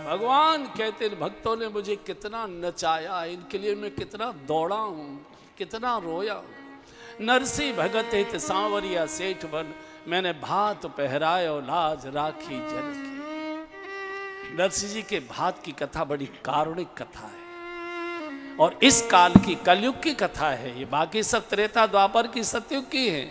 भगवान कहते भक्तों ने मुझे कितना नचाया, इनके लिए मैं कितना दौड़ा हूँ, कितना रोया। नरसी भगत हित सांवरिया सेठ बन, मैंने भात पहरायो लाज राखी जन की। नरसी जी के भात की कथा बड़ी कारुणिक कथा है और इस काल की कलयुग की कथा है। ये बाकी सब त्रेता द्वापर की सतयुग की है।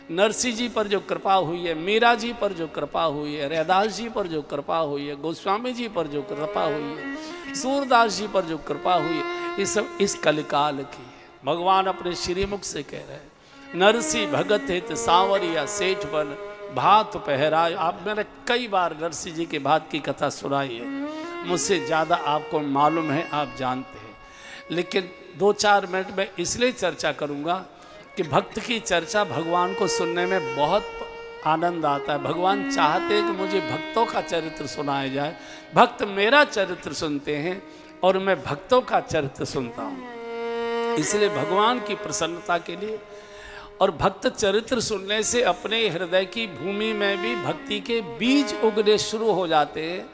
नरसी जी पर जो कृपा हुई है, मीरा जी पर जो कृपा हुई है, रैदास जी पर जो कृपा हुई है, गोस्वामी जी पर जो कृपा हुई है, सूरदास जी पर जो कृपा हुई है, ये सब इस कलिकाल की है। भगवान अपने श्रीमुख से कह रहे हैं, नरसी भगत हित सांवरिया सेठ बन, भात पहराय। आप मैंने कई बार नरसी जी के भात की कथा सुनाई है, मुझसे ज़्यादा आपको मालूम है, आप जानते हैं। लेकिन 2-4 मिनट में इसलिए चर्चा करूँगा कि भक्त की चर्चा भगवान को सुनने में बहुत आनंद आता है। भगवान चाहते हैं कि मुझे भक्तों का चरित्र सुनाया जाए। भक्त मेरा चरित्र सुनते हैं और मैं भक्तों का चरित्र सुनता हूँ। इसलिए भगवान की प्रसन्नता के लिए और भक्त चरित्र सुनने से अपने हृदय की भूमि में भी भक्ति के बीज उगने शुरू हो जाते हैं।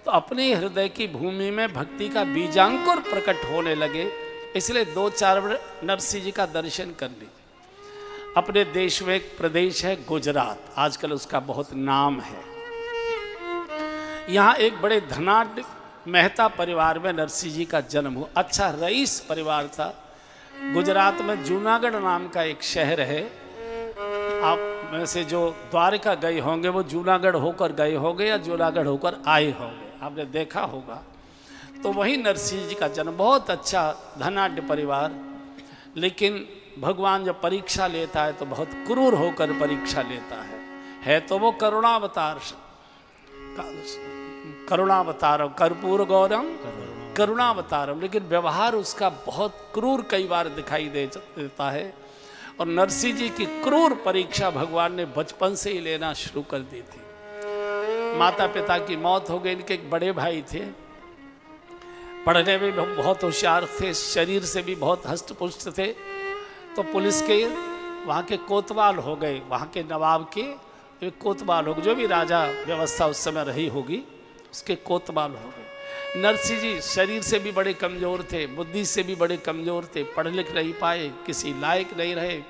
तो अपने हृदय की भूमि में भक्ति का बीजांकुर प्रकट होने लगे। इसलिए 2-4 मिनट नरसी जी का दर्शन कर लीजिए। अपने देश में एक प्रदेश है गुजरात, आजकल उसका बहुत नाम है। यहाँ एक बड़े धनाढ्य मेहता परिवार में नरसी जी का जन्म हुआ। अच्छा रईस परिवार था। गुजरात में जूनागढ़ नाम का एक शहर है। आप में से जो द्वारका गए होंगे वो जूनागढ़ होकर गए होंगे या जूनागढ़ होकर आए होंगे, आपने देखा होगा। तो वही नरसी जी का जन्म, बहुत अच्छा धनाढ्य परिवार। लेकिन भगवान जब परीक्षा लेता है तो बहुत क्रूर होकर परीक्षा लेता है तो वो करुणावतार, करुणावतारम कर्पूर गौरम करुणावतारम, लेकिन व्यवहार उसका बहुत क्रूर कई बार दिखाई देता है। और नरसी जी की क्रूर परीक्षा भगवान ने बचपन से ही लेना शुरू कर दी थी। माता पिता की मौत हो गई। इनके एक बड़े भाई थे, पढ़ने में बहुत होशियार थे, शरीर से भी बहुत हष्ट पुष्ट थे। तो पुलिस के वहाँ के कोतवाल हो गए, वहाँ के नवाब के कोतवाल हो गए, जो भी राजा व्यवस्था उस समय रही होगी उसके कोतवाल हो गए। नरसी जी शरीर से भी बड़े कमज़ोर थे, बुद्धि से भी बड़े कमज़ोर थे, पढ़ लिख नहीं पाए, किसी लायक नहीं रहे।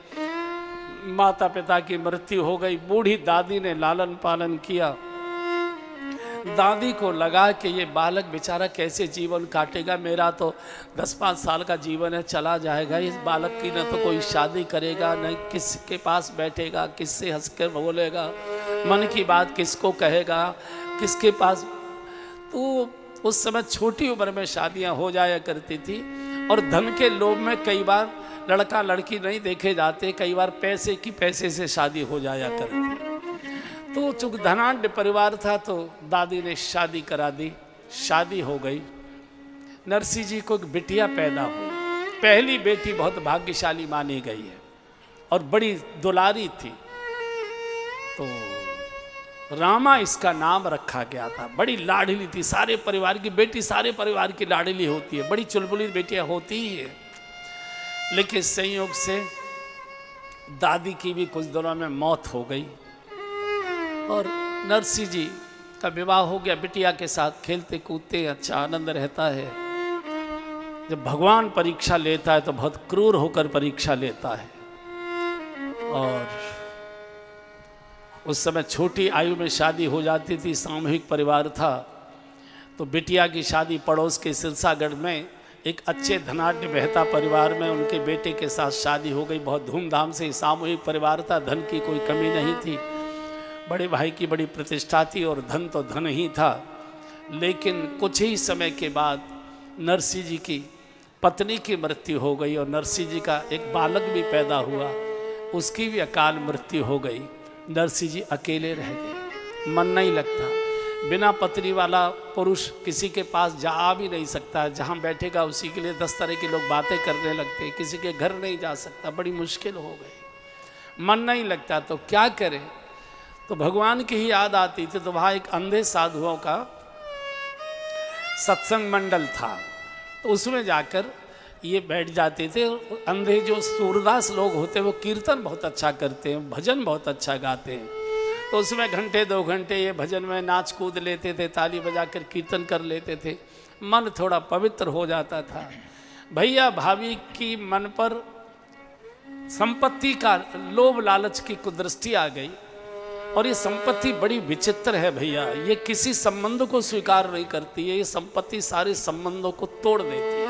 माता पिता की मृत्यु हो गई। बूढ़ी दादी ने लालन पालन किया। दादी को लगा कि ये बालक बेचारा कैसे जीवन काटेगा, मेरा तो 10-5 साल का जीवन है, चला जाएगा। इस बालक की न तो कोई शादी करेगा, न किसके पास बैठेगा, किससे हंस कर बोलेगा, मन की बात किसको कहेगा, किसके पास। तो उस समय छोटी उम्र में शादियां हो जाया करती थी और धन के लोभ में कई बार लड़का लड़की नहीं देखे जाते, कई बार पैसे से शादी हो जाया करती। तो चूंकि धनाढ्य परिवार था तो दादी ने शादी करा दी। शादी हो गई। नरसी जी को एक बिटिया पैदा हुई। पहली बेटी बहुत भाग्यशाली मानी गई है और बड़ी दुलारी थी। तो रामा इसका नाम रखा गया था। बड़ी लाडली थी, सारे परिवार की बेटी सारे परिवार की लाडली होती है, बड़ी चुलबुली बेटियां होती ही है। लेकिन संयोग से दादी की भी कुछ दिनों में मौत हो गई और नरसी जी का विवाह हो गया। बिटिया के साथ खेलते कूदते अच्छा आनंद रहता है। जब भगवान परीक्षा लेता है तो बहुत क्रूर होकर परीक्षा लेता है। और उस समय छोटी आयु में शादी हो जाती थी, सामूहिक परिवार था। तो बिटिया की शादी पड़ोस के सिरसागढ़ में एक अच्छे धनाढ्य मेहता परिवार में उनके बेटे के साथ शादी हो गई। बहुत धूमधाम से सामूहिक परिवार था, धन की कोई कमी नहीं थी। बड़े भाई की बड़ी प्रतिष्ठा थी और धन तो धन ही था। लेकिन कुछ ही समय के बाद नरसी जी की पत्नी की मृत्यु हो गई और नरसी जी का एक बालक भी पैदा हुआ, उसकी भी अकाल मृत्यु हो गई। नरसी जी अकेले रह गए, मन नहीं लगता। बिना पत्नी वाला पुरुष किसी के पास जा भी नहीं सकता, जहाँ बैठेगा उसी के लिए 10 तरह के लोग बातें करने लगते, किसी के घर नहीं जा सकता, बड़ी मुश्किल हो गई, मन नहीं लगता। तो क्या करे, तो भगवान की ही याद आती थी। तो वहाँ एक अंधे साधुओं का सत्संग मंडल था, तो उसमें जाकर ये बैठ जाते थे। अंधे जो सूरदास लोग होते हैं वो कीर्तन बहुत अच्छा करते हैं, भजन बहुत अच्छा गाते हैं। तो उसमें घंटे 2 घंटे ये भजन में नाच कूद लेते थे, ताली बजाकर कीर्तन कर लेते थे, मन थोड़ा पवित्र हो जाता था। भैया भाभी की मन पर संपत्ति का लोभ लालच की कुदृष्टि आ गई, और ये संपत्ति बड़ी विचित्र है भैया, ये किसी संबंध को स्वीकार नहीं करती है, ये संपत्ति सारे संबंधों को तोड़ देती है।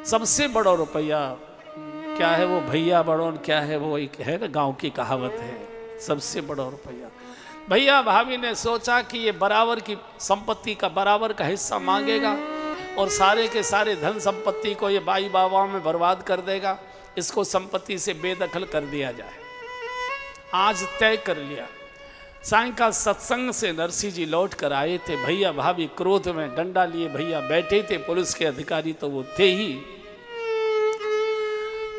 सबसे बड़ा रुपया क्या है वो भैया बड़ो, क्या है वो, एक है ना गांव की कहावत है, सबसे बड़ा रुपया। भैया भाभी ने सोचा कि ये बराबर की संपत्ति का बराबर का हिस्सा मांगेगा और सारे के सारे धन संपत्ति को ये बाई बाबा में बर्बाद कर देगा, इसको संपत्ति से बेदखल कर दिया जाए। आज तय कर लिया। सायंकाल सत्संग से नरसिंह जी लौट कर आए थे, भैया भाभी क्रोध में डंडा लिए भैया बैठे थे, पुलिस के अधिकारी तो वो थे ही।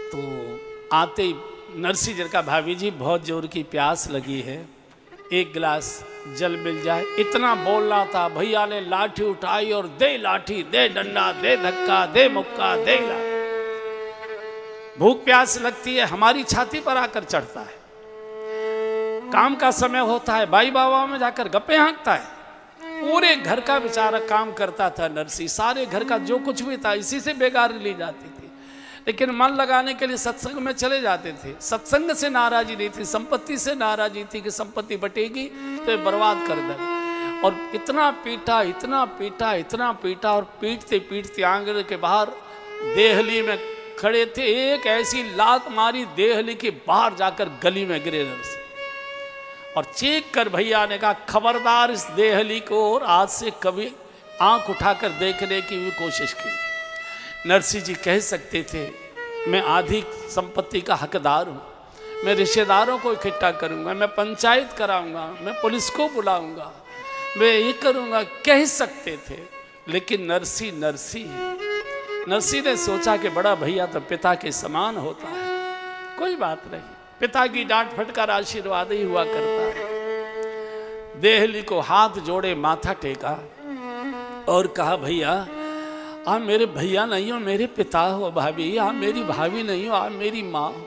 तो आते ही नरसिंह जी का, भाभी जी बहुत जोर की प्यास लगी है, एक गिलास जल मिल जाए, इतना बोलना था। भैया ने लाठी उठाई और दे लाठी, दे डंडा, दे धक्का, दे मुक्का, दे ला। भूख प्यास लगती है, हमारी छाती पर आकर चढ़ता है। काम का समय होता है, बाई बाबा में जाकर गप्पे हाँकता है। पूरे घर का बेचारा काम करता था नरसिंह, सारे घर का जो कुछ भी था इसी से बेगार ली जाती थी, लेकिन मन लगाने के लिए सत्संग में चले जाते थे। सत्संग से नाराजी नहीं थी, संपत्ति से नाराजी थी कि संपत्ति बटेगी तो ये बर्बाद कर देगा। और इतना पीटा, इतना पीटा, इतना पीटा, और पीटते पीटते आंगन के बाहर देहली में खड़े थे, एक ऐसी लात मारी देहली के बाहर जाकर गली में गिरे नरसिंह। और चीख कर भैया ने कहा, खबरदार इस देहली को और आज से कभी आंख उठाकर देखने की भी कोशिश की। नरसिंह जी कह सकते थे, मैं आधी संपत्ति का हकदार हूँ, मैं रिश्तेदारों को इकट्ठा करूँगा, मैं पंचायत कराऊँगा, मैं पुलिस को बुलाऊँगा, मैं ये करूँगा, कह सकते थे। लेकिन नरसिंह ने सोचा कि बड़ा भैया तो पिता के समान होता है, कोई बात नहीं, पिता की डांट फटकार आशीर्वाद ही हुआ करता है। देहली को हाथ जोड़े, माथा टेका और कहा, भैया आप मेरे भैया नहीं हो, मेरे पिता हो। भाभी आप मेरी भाभी नहीं हो, आप मेरी माँ हो।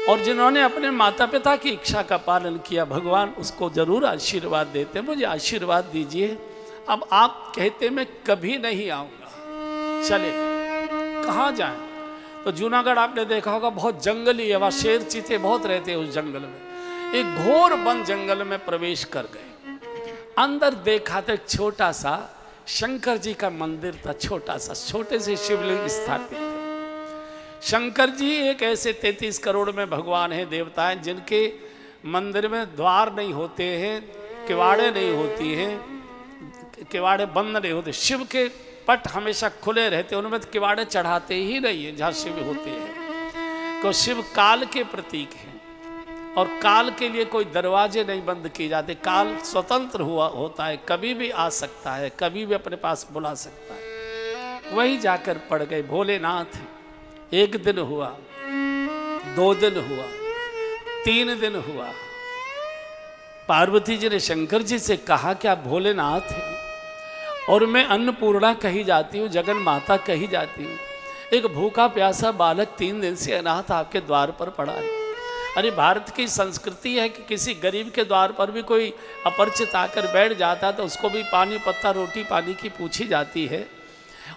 और जिन्होंने अपने माता पिता की इच्छा का पालन किया, भगवान उसको जरूर आशीर्वाद देते। मुझे आशीर्वाद दीजिए, अब आप कहते मैं कभी नहीं आऊँगा, चले कहाँ जाएं? तो जूनागढ़ आपने देखा होगा बहुत जंगली है, वहाँ शेर चीते बहुत रहते हैं उस जंगल में। एक घोर बंद जंगल में प्रवेश कर गए, अंदर देखा तो एक छोटा सा शंकर जी का मंदिर था, छोटा सा, छोटे से शिवलिंग स्थापित थे। शंकर जी एक ऐसे 33 करोड़ में भगवान हैं, देवता हैं, जिनके मंदिर में द्वार नहीं होते हैं, किवाड़े नहीं होती हैं, किवाड़े बंद नहीं होते। शिव के पट हमेशा खुले रहते, उनमें तो किवाड़े चढ़ाते ही नहीं है जहाँ शिव होते हैं। तो शिव काल के प्रतीक हैं और काल के लिए कोई दरवाजे नहीं बंद किए जाते। काल स्वतंत्र हुआ होता है, कभी भी आ सकता है, कभी भी अपने पास बुला सकता है। वही जाकर पड़ गए भोलेनाथ। 1 दिन हुआ, 2 दिन हुआ, 3 दिन हुआ। पार्वती जी ने शंकर जी से कहा कि आप भोलेनाथ हैं और मैं अन्नपूर्णा कही जाती हूँ, जगन माता कही जाती हूँ। एक भूखा प्यासा बालक 3 दिन से अनाथ आपके द्वार पर पड़ा है। अरे भारत की संस्कृति है कि किसी गरीब के द्वार पर भी कोई अपरिचित आकर बैठ जाता है तो उसको भी पानी पत्ता रोटी पानी की पूछी जाती है।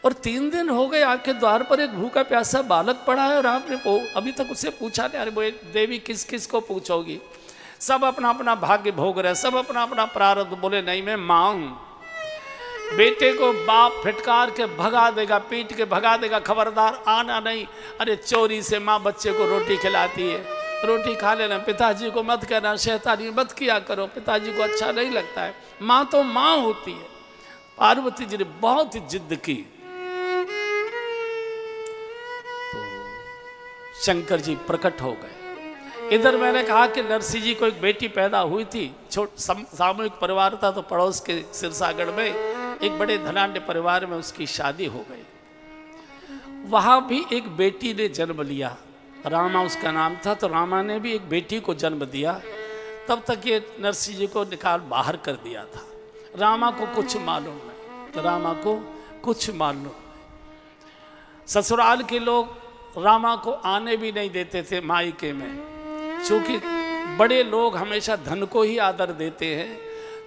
और 3 दिन हो गए आपके द्वार पर एक भूखा प्यासा बालक पड़ा है और आपने अभी तक उससे पूछा नहीं। अरे वो देवी किस किस को पूछोगी, सब अपना अपना भाग्य भोग रहे, सब अपना अपना प्रारब्ध। बोले नहीं, मैं माँ हूँ। बेटे को बाप फटकार के भगा देगा, पीट के भगा देगा, खबरदार आना नहीं। अरे चोरी से माँ बच्चे को रोटी खिलाती है, रोटी खा लेना। पिताजी को मत कहना, शैतानी मत किया करो, पिताजी को अच्छा नहीं लगता है। माँ तो माँ होती है। पार्वती जी ने बहुत जिद की तो शंकर जी प्रकट हो गए। इधर मैंने कहा कि नरसिंह जी को एक बेटी पैदा हुई थी, सामूहिक परिवार था, तो पड़ोस के सिरसागढ़ में एक बड़े धनाढ्य परिवार में उसकी शादी हो गई। वहाँ भी एक बेटी ने जन्म लिया, रामा उसका नाम था। तो रामा ने भी एक बेटी को जन्म दिया। तब तक ये नरसिंह जी को निकाल बाहर कर दिया था। रामा को कुछ मालूम नहीं, तो रामा को कुछ मालूम नहीं। ससुराल के लोग रामा को आने भी नहीं देते थे मायके में, क्योंकि बड़े लोग हमेशा धन को ही आदर देते हैं।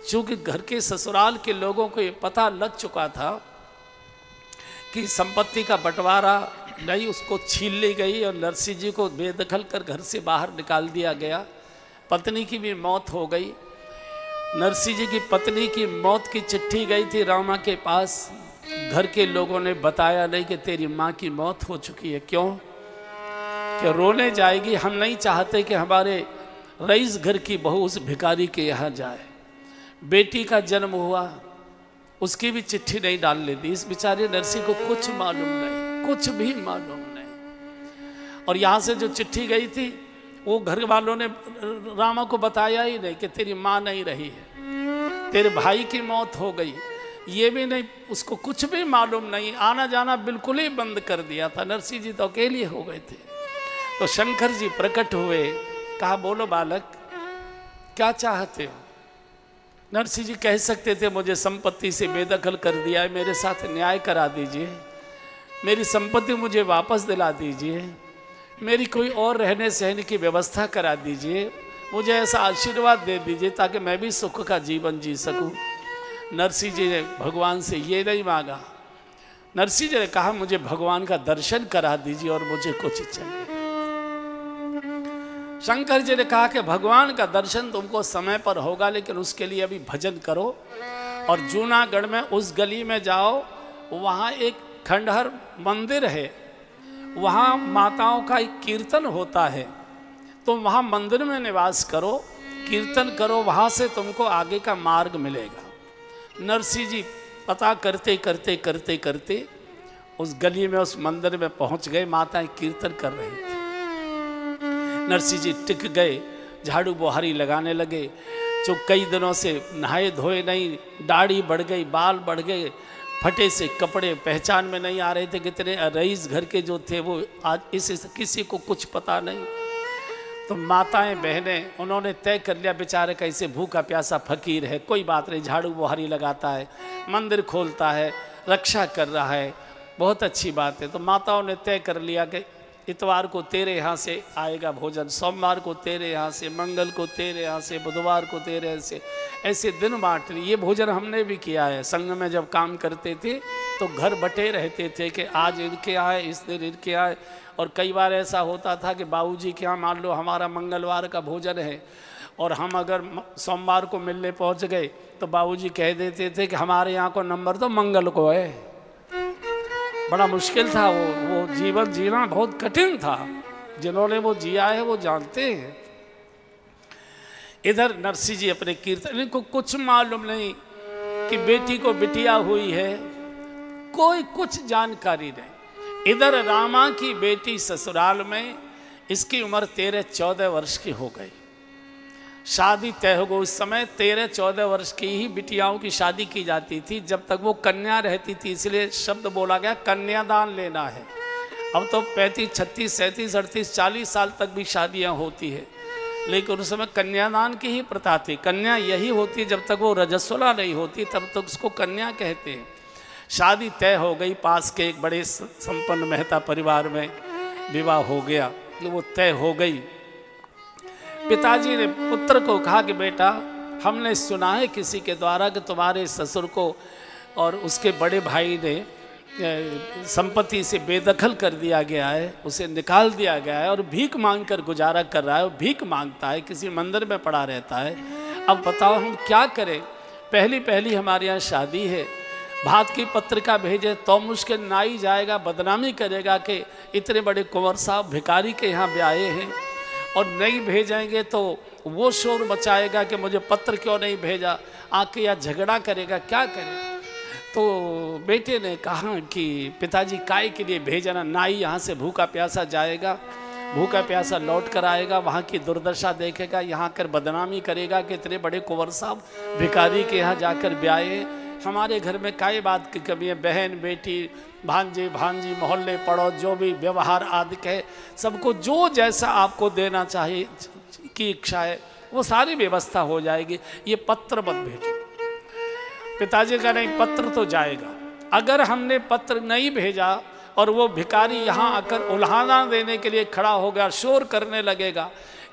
चूँकि घर के ससुराल के लोगों को ये पता लग चुका था कि संपत्ति का बंटवारा नहीं, उसको छीन ली गई और नरसिंह जी को बेदखल कर घर से बाहर निकाल दिया गया। पत्नी की भी मौत हो गई। नरसिंह जी की पत्नी की मौत की चिट्ठी गई थी रामा के पास। घर के लोगों ने बताया नहीं कि तेरी माँ की मौत हो चुकी है। क्यों? कि रोने जाएगी। हम नहीं चाहते कि हमारे रईस घर की बहू उस भिखारी के यहाँ जाए। बेटी का जन्म हुआ, उसकी भी चिट्ठी नहीं डालने दी। इस बेचारे नरसिंह को कुछ मालूम नहीं, कुछ भी मालूम नहीं। और यहाँ से जो चिट्ठी गई थी वो घर वालों ने रामा को बताया ही नहीं कि तेरी माँ नहीं रही है, तेरे भाई की मौत हो गई, ये भी नहीं, उसको कुछ भी मालूम नहीं। आना जाना बिल्कुल ही बंद कर दिया था। नरसिंह जी तो अकेले हो गए थे। तो शंकर जी प्रकट हुए, कहा बोलो बालक क्या चाहते हो? नरसिंह जी कह सकते थे मुझे संपत्ति से बेदखल कर दिया है, मेरे साथ न्याय करा दीजिए, मेरी संपत्ति मुझे वापस दिला दीजिए, मेरी कोई और रहने सहने की व्यवस्था करा दीजिए, मुझे ऐसा आशीर्वाद दे दीजिए ताकि मैं भी सुख का जीवन जी सकूं। नरसिंह जी ने भगवान से ये नहीं मांगा। नरसिंह जी ने कहा मुझे भगवान का दर्शन करा दीजिए और मुझे कुछ चाहिए। शंकर जी ने कहा कि भगवान का दर्शन तुमको समय पर होगा, लेकिन उसके लिए अभी भजन करो और जूनागढ़ में उस गली में जाओ, वहाँ एक खंडहर मंदिर है, वहाँ माताओं का एक कीर्तन होता है, तुम वहाँ मंदिर में निवास करो, कीर्तन करो, वहाँ से तुमको आगे का मार्ग मिलेगा। नरसिंह जी पता करते करते करते करते उस गली में, उस मंदिर में पहुँच गए। माताएं कीर्तन कर रही थी। नरसिंह जी टिक गए, झाड़ू बुहारी लगाने लगे। जो कई दिनों से नहाए धोए नहीं, दाढ़ी बढ़ गई, बाल बढ़ गए, फटे से कपड़े पहचान में नहीं आ रहे थे। कितने रईस घर के जो थे वो आज इस किसी को कुछ पता नहीं। तो माताएं बहनें उन्होंने तय कर लिया बेचारे कैसे भूखा प्यासा फकीर है, कोई बात नहीं, झाड़ू बुहारी लगाता है, मंदिर खोलता है, रक्षा कर रहा है, बहुत अच्छी बात है। तो माताओं ने तय कर लिया कि इतवार को तेरे यहाँ से आएगा भोजन, सोमवार को तेरे यहाँ से, मंगल को तेरे यहाँ से, बुधवार को तेरे यहाँ से, ऐसे दिन बांट लिए। ये भोजन हमने भी किया है। संघ में जब काम करते थे तो घर बटे रहते थे कि आज इनके आए, इस दिन इनके आए। और कई बार ऐसा होता था कि बाबूजी के यहाँ मान लो हमारा मंगलवार का भोजन है और हम अगर सोमवार को मिलने पहुँच गए तो बाबूजी कह देते थे कि हमारे यहाँ को नंबर तो मंगल को है। बड़ा मुश्किल था वो जीवन जीना बहुत कठिन था। जिन्होंने वो जिया है वो जानते हैं। इधर नरसिंह जी अपने कीर्तन, इनको कुछ मालूम नहीं कि बेटी को बिटिया हुई है, कोई कुछ जानकारी नहीं। इधर रामा की बेटी ससुराल में, इसकी उम्र 13-14 वर्ष की हो गई, शादी तय हो गई। उस समय 13-14 वर्ष की ही बिटियाओं की शादी की जाती थी, जब तक वो कन्या रहती थी, इसलिए शब्द बोला गया कन्यादान लेना है। अब तो 35, 36, 37, 38, 40 साल तक भी शादियां होती है, लेकिन उस समय कन्यादान की ही प्रथा थी। कन्या यही होती जब तक वो रजस्वला नहीं होती, तब तक उसको कन्या कहते हैं। शादी तय हो गई, पास के एक बड़े संपन्न मेहता परिवार में विवाह हो गया, वो तय हो गई। पिताजी ने पुत्र को कहा कि बेटा हमने सुना है किसी के द्वारा कि तुम्हारे ससुर को और उसके बड़े भाई ने संपत्ति से बेदखल कर दिया गया है, उसे निकाल दिया गया है और भीख मांग कर गुजारा कर रहा है। वो भीख मांगता है, किसी मंदिर में पड़ा रहता है। अब बताओ हम क्या करें? पहली पहली हमारे यहाँ शादी है, भात की पत्रिका भेजे तो मुश्किल ना ही जाएगा, बदनामी करेगा कि इतने बड़े कुंवर साहब भिखारी के यहाँ ब्याहे हैं, और नहीं भेजेंगे तो वो शोर मचाएगा कि मुझे पत्र क्यों नहीं भेजा, आके या झगड़ा करेगा, क्या करें? तो बेटे ने कहा कि पिताजी काय के लिए भेजना, ना ही यहाँ से भूखा प्यासा जाएगा, भूखा प्यासा लौट कर आएगा, वहाँ की दुर्दशा देखेगा, यहाँ कर बदनामी करेगा कि इतने बड़े कुंवर साहब भिखारी के यहाँ जाकर ब्याहे। हमारे घर में काय बात की कमी है? बहन बेटी भांजे भांजी मोहल्ले पड़ोस जो भी व्यवहार आदि है, सबको जो जैसा आपको देना चाहिए की इच्छा है वो सारी व्यवस्था हो जाएगी, ये पत्र मत भेजो। पिताजी का नहीं, पत्र तो जाएगा। अगर हमने पत्र नहीं भेजा और वो भिखारी यहाँ आकर उल्हाना देने के लिए खड़ा हो गया, शोर करने लगेगा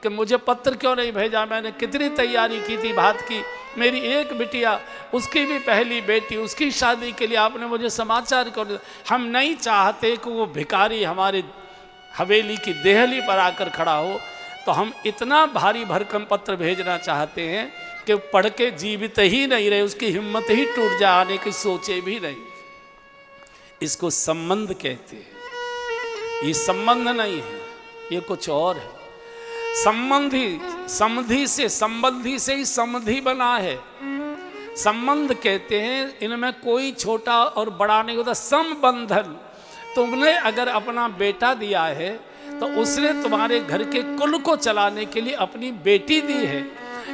कि मुझे पत्र क्यों नहीं भेजा, मैंने कितनी तैयारी की थी बात की, मेरी एक बिटिया, उसकी भी पहली बेटी, उसकी शादी के लिए आपने मुझे समाचार क्यों नहीं। हम नहीं चाहते कि वो भिखारी हमारे हवेली की देहली पर आकर खड़ा हो, तो हम इतना भारी भरकम पत्र भेजना चाहते हैं कि पढ़ के जीवित ही नहीं रहे, उसकी हिम्मत ही टूट जाए, आने की सोचे भी नहीं। इसको संबंध कहते हैं। ये संबंध नहीं है, ये कुछ और है। संबंधी, समधि से, संबंधी से ही समधि बना है। संबंध कहते हैं, इनमें कोई छोटा और बड़ा नहीं होता। संबंधन, तुमने अगर अपना बेटा दिया है तो उसने तुम्हारे घर के कुल को चलाने के लिए अपनी बेटी दी है।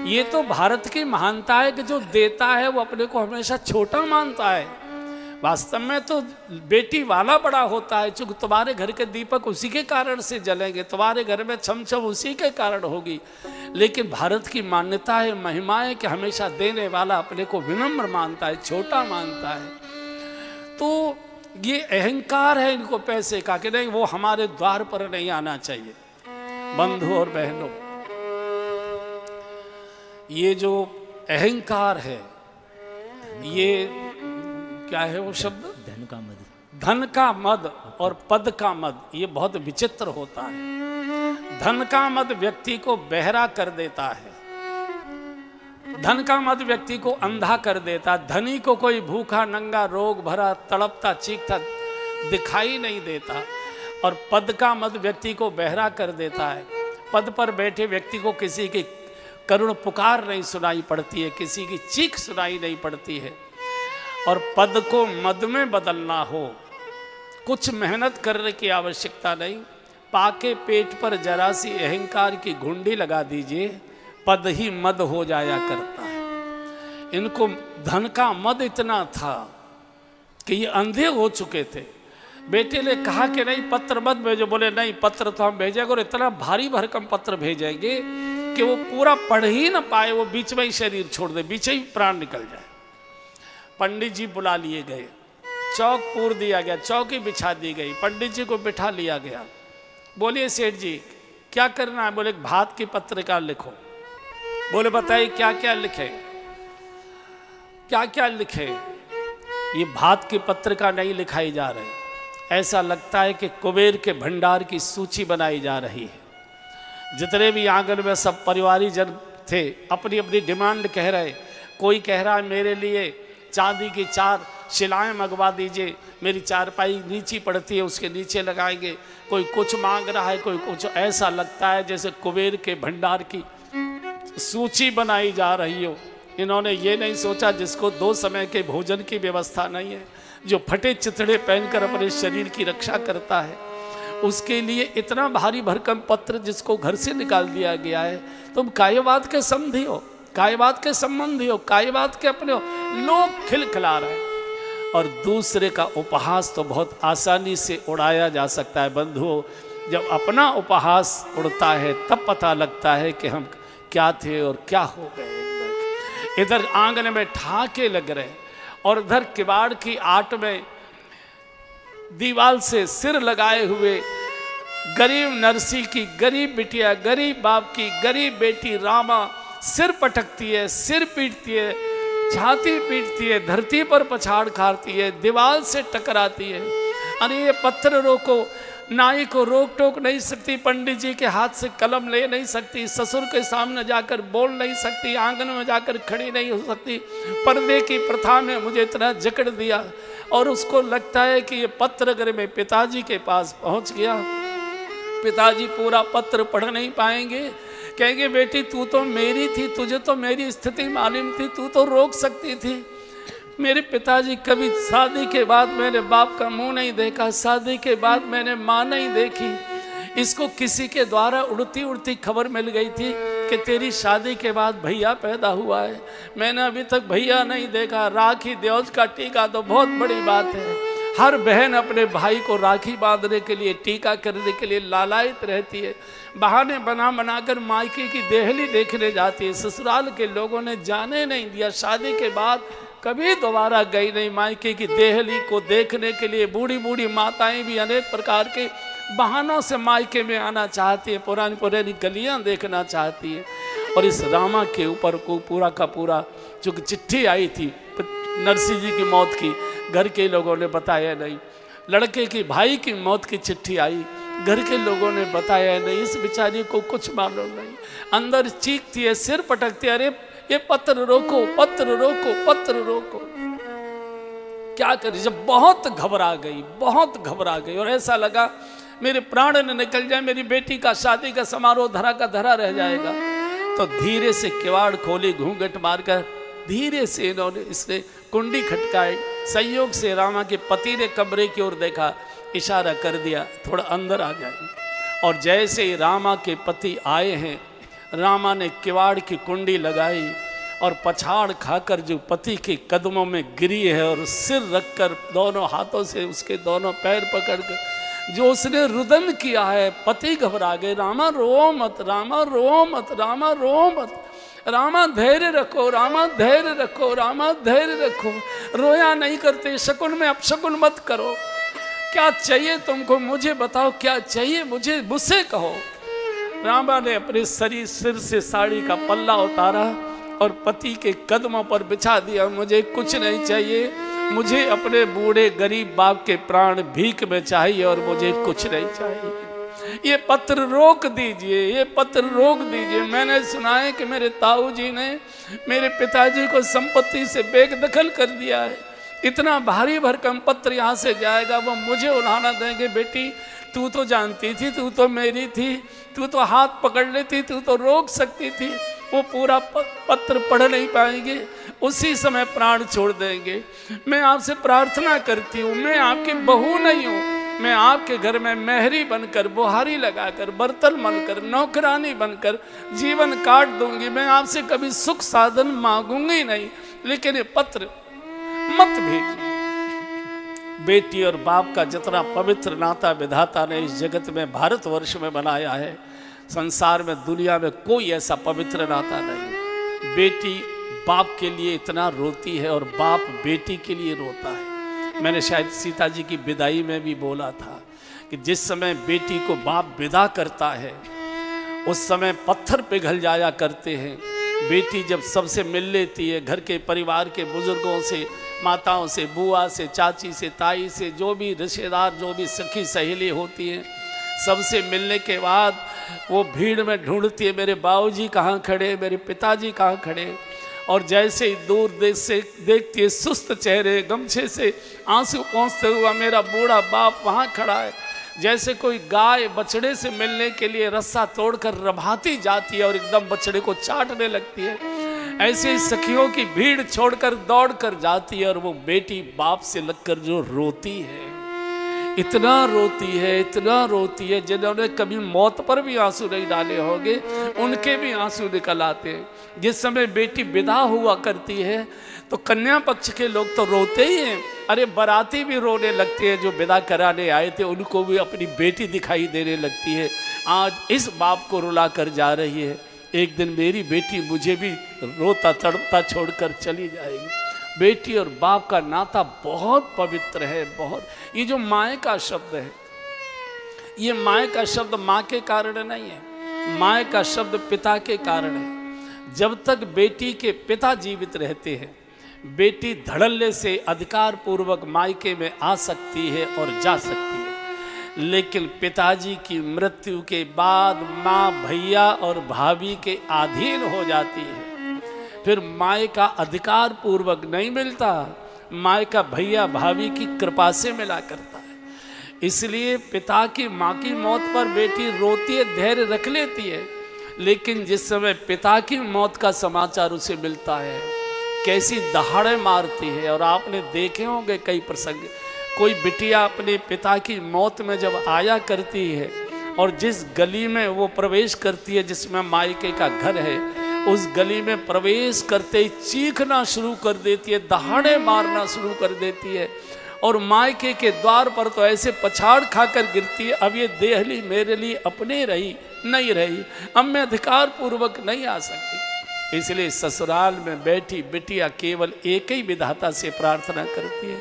ये तो भारत की महानता है कि जो देता है वो अपने को हमेशा छोटा मानता है। वास्तव में तो बेटी वाला बड़ा होता है, चूंकि तुम्हारे घर के दीपक उसी के कारण से जलेंगे, तुम्हारे घर में छमछम उसी के कारण होगी। लेकिन भारत की मान्यता है, महिमा है कि हमेशा देने वाला अपने को विनम्र मानता है, छोटा मानता है। तो ये अहंकार है इनको पैसे का कि नहीं, वो हमारे द्वार पर नहीं आना चाहिए। बंधु और बहनों, ये जो अहंकार है, ये क्या है वो शब्द, धन का मद, धन का मद और पद का मद, ये बहुत विचित्र होता है। धन का मद व्यक्ति को बहरा कर देता है, धन का मद व्यक्ति को अंधा कर देता। धनी को कोई भूखा नंगा रोग भरा तड़पता चीखता दिखाई नहीं देता, और पद का मद व्यक्ति को बहरा कर देता है। पद पर बैठे व्यक्ति को किसी की करुण पुकार नहीं सुनाई पड़ती है, किसी की चीख सुनाई नहीं पड़ती है। और पद को मद में बदलना हो, कुछ मेहनत करने की आवश्यकता नहीं, पाके पेट पर जरा सी अहंकार की घुंडी लगा दीजिए, पद ही मद हो जाया करता है। इनको धन का मद इतना था कि ये अंधे हो चुके थे। बेटे ने कहा कि नहीं पत्र मत भेजो, बोले नहीं पत्र तो हम भेजेंगे, और इतना भारी भरकम पत्र भेजेंगे कि वो पूरा पढ़ ही ना पाए, वो बीच में ही शरीर छोड़ दे, बीच ही प्राण निकल जाए। पंडित जी बुला लिए गए, चौक पूर दिया गया, चौकी बिछा दी गई, पंडित जी को बिठा लिया गया। बोलिए सेठ जी क्या करना है? बोले भात की पत्रिका लिखो। बोले बताइए क्या क्या लिखे, क्या क्या लिखे? ये भात की पत्रिका नहीं लिखाई जा रही, ऐसा लगता है कि कुबेर के भंडार की सूची बनाई जा रही है। जितने भी आंगन में सब परिवारी जन थे अपनी अपनी डिमांड कह रहे। कोई कह रहा है मेरे लिए चांदी की 4 शिलाएं मंगवा दीजिए, मेरी चारपाई नीची पड़ती है उसके नीचे लगाएंगे। कोई कुछ मांग रहा है, कोई कुछ। ऐसा लगता है जैसे कुबेर के भंडार की सूची बनाई जा रही हो। इन्होंने ये नहीं सोचा जिसको 2 समय के भोजन की व्यवस्था नहीं है, जो फटे चिथड़े पहनकर अपने शरीर की रक्षा करता है, उसके लिए इतना भारी भरकम पत्र जिसको घर से निकाल दिया गया है। तुम कायवाद के समधी हो, कायवाद के संबंधी हो, कायवाद के अपने हो। लोग खिलखिला रहे हैं। और दूसरे का उपहास तो बहुत आसानी से उड़ाया जा सकता है बंधुओं। जब अपना उपहास उड़ता है तब पता लगता है कि हम क्या थे और क्या हो गए। इधर आंगन में ठाके लग रहे और इधर किवाड़ की आट में दीवाल से सिर लगाए हुए गरीब नरसी की गरीब बिटिया, गरीब बाप की गरीब बेटी रामा सिर पटकती है, सिर पीटती है, छाती पीटती है, धरती पर पछाड़ खाती है, दीवार से टकराती है। अरे ये पत्थर रोको, नाई को रोक टोक नहीं सकती, पंडित जी के हाथ से कलम ले नहीं सकती, ससुर के सामने जाकर बोल नहीं सकती, आंगन में जाकर खड़ी नहीं हो सकती। पर्दे की प्रथा में मुझे इतना जकड़ दिया। और उसको लगता है कि ये पत्र अगर मैं पिताजी के पास पहुंच गया, पिताजी पूरा पत्र पढ़ नहीं पाएंगे, कहेंगे बेटी तू तो मेरी थी, तुझे तो मेरी स्थिति मालूम थी, तू तो रोक सकती थी। मेरे पिताजी कभी शादी के बाद मैंने बाप का मुंह नहीं देखा, शादी के बाद मैंने माँ नहीं देखी। इसको किसी के द्वारा उड़ती उड़ती खबर मिल गई थी कि तेरी शादी के बाद भैया पैदा हुआ है। मैंने अभी तक भैया नहीं देखा। राखी देवज का टीका तो बहुत बड़ी बात है। हर बहन अपने भाई को राखी बांधने के लिए, टीका करने के लिए लालायित रहती है। बहाने बना बनाकर मायके की देहली देखने जाती है। ससुराल के लोगों ने जाने नहीं दिया। शादी के बाद कभी दोबारा गई नहीं मायके की देहली को देखने के लिए। बूढ़ी बूढ़ी माताएं भी अनेक प्रकार के बहानों से मायके में आना चाहती है, पुरानी पुरानी गलियां देखना चाहती है। और इस रामा के ऊपर को पूरा का पूरा जो चिट्ठी आई थी नरसिंह जी की मौत की, घर के लोगों ने बताया नहीं। लड़के की भाई की मौत की चिट्ठी आई, घर के लोगों ने बताया नहीं। इस बेचारी को कुछ मालूम नहीं, अंदर चीखती है, सिर पटकती है, अरे ये पत्र रोको, पत्र रोको, पत्र रोको। क्या करी, जब बहुत घबरा गई, बहुत घबरा गई और ऐसा लगा मेरे प्राण न निकल जाए, मेरी बेटी का शादी का समारोह धरा का धरा रह जाएगा। तो धीरे से किवाड़ खोली, घूंघट मारकर धीरे से इसने कुंडी खटकाई। संयोग से रामा के पति ने कमरे की ओर देखा, इशारा कर दिया थोड़ा अंदर आ जाए। और जैसे ही रामा के पति आए हैं, रामा ने किवाड़ की कुंडी लगाई और पछाड़ खाकर जो पति के कदमों में गिरी है और सिर रखकर दोनों हाथों से उसके दोनों पैर पकड़कर जो उसने रुदन किया है, पति घबरा गए। रामा रो मत, रामा रो मत, रामा रो मत, रामा धैर्य रखो, रामा धैर्य रखो, रामा धैर्य रखो, रोया नहीं करते, शकुन में अपशकुन मत करो। क्या चाहिए तुमको, मुझे बताओ क्या चाहिए, मुझे मुझसे कहो। रामा ने अपने शरीर सिर से साड़ी का पल्ला उतारा और पति के कदमों पर बिछा दिया। मुझे कुछ नहीं चाहिए, मुझे अपने बूढ़े गरीब बाप के प्राण भीख में चाहिए और मुझे कुछ नहीं चाहिए। ये पत्र रोक दीजिए, ये पत्र रोक दीजिए। मैंने सुना है कि मेरे ताऊ जी ने मेरे पिताजी को संपत्ति से बेदखल कर दिया है। इतना भारी भरकम पत्र यहाँ से जाएगा, वो मुझे उड़ाना देंगे। बेटी तू तो जानती थी, तू तो मेरी थी, तू तो हाथ पकड़ लेती, तू तो रोक सकती थी। वो पूरा पत्र पढ़ नहीं पाएंगे, उसी समय प्राण छोड़ देंगे। मैं आपसे प्रार्थना करती हूँ, मैं आपकी बहू नहीं हूँ, मैं आपके घर में मेहरी बनकर, बुहारी लगाकर, बर्तन बनकर, नौकरानी बनकर जीवन काट दूंगी। मैं आपसे कभी सुख साधन मांगूंगी नहीं, लेकिन ये पत्र मत भेजिए। बेटी और बाप का जितना पवित्र नाता विधाता ने इस जगत में, भारतवर्ष में बनाया है, संसार में, दुनिया में कोई ऐसा पवित्र नाता नहीं। बेटी बाप के लिए इतना रोती है और बाप बेटी के लिए रोता है। मैंने शायद सीता जी की विदाई में भी बोला था कि जिस समय बेटी को बाप विदा करता है उस समय पत्थर पिघल जाया करते हैं। बेटी जब सबसे मिल लेती है, घर के परिवार के बुजुर्गों से, माताओं से, बुआ से, चाची से, ताई से, जो भी रिश्तेदार, जो भी सखी सहेली होती हैं, सबसे मिलने के बाद वो भीड़ में ढूंढती है मेरे बाबूजी कहाँ खड़े, मेरे पिताजी कहाँ खड़े। और जैसे ही दूर देश से देखती है सुस्त चेहरे, गमछे से आंसू पहुँचते हुआ मेरा बूढ़ा बाप वहाँ खड़ा है। जैसे कोई गाय बछड़े से मिलने के लिए रस्सा तोड़कर रभाती जाती है और एकदम बछड़े को चाटने लगती है, ऐसे ही सखियों की भीड़ छोड़कर दौड़कर जाती है और वो बेटी बाप से लगकर जो रोती है, इतना रोती है, इतना रोती है। जिन्होंने कभी मौत पर भी आंसू नहीं डाले होंगे उनके भी आंसू निकल आते हैं। जिस समय बेटी विदा हुआ करती है तो कन्या पक्ष के लोग तो रोते ही हैं, अरे बाराती भी रोने लगते हैं। जो विदा कराने आए थे उनको भी अपनी बेटी दिखाई देने लगती है। आज इस बाप को रुला कर जा रही है, एक दिन मेरी बेटी मुझे भी रोता तड़पता छोड़कर चली जाएगी। बेटी और बाप का नाता बहुत पवित्र है, बहुत। ये जो माए का शब्द है, ये माए का शब्द माँ के कारण नहीं है, माए का शब्द पिता के कारण है। जब तक बेटी के पिता जीवित रहते हैं, बेटी धड़ल्ले से अधिकार पूर्वक मायके में आ सकती है और जा सकती है। लेकिन पिताजी की मृत्यु के बाद माँ भैया और भाभी के अधीन हो जाती है, फिर माए का अधिकार पूर्वक नहीं मिलता, माए का भैया भाभी की कृपा से मिला करता है। इसलिए पिता की माँ की मौत पर बेटी रोती है, धैर्य रख लेती है, लेकिन जिस समय पिता की मौत का समाचार उसे मिलता है, कैसी दहाड़े मारती है। और आपने देखे होंगे कई प्रसंग, कोई बिटिया अपने पिता की मौत में जब आया करती है और जिस गली में वो प्रवेश करती है, जिसमें मायके का घर है, उस गली में प्रवेश करते ही चीखना शुरू कर देती है, दहाड़े मारना शुरू कर देती है। और मायके के द्वार पर तो ऐसे पछाड़ खाकर गिरती है, अब ये देहली मेरे लिए अपने रही नहीं रही, अब मैं अधिकार पूर्वक नहीं आ सकती। इसलिए ससुराल में बैठी बिटिया केवल एक ही विधाता से प्रार्थना करती है,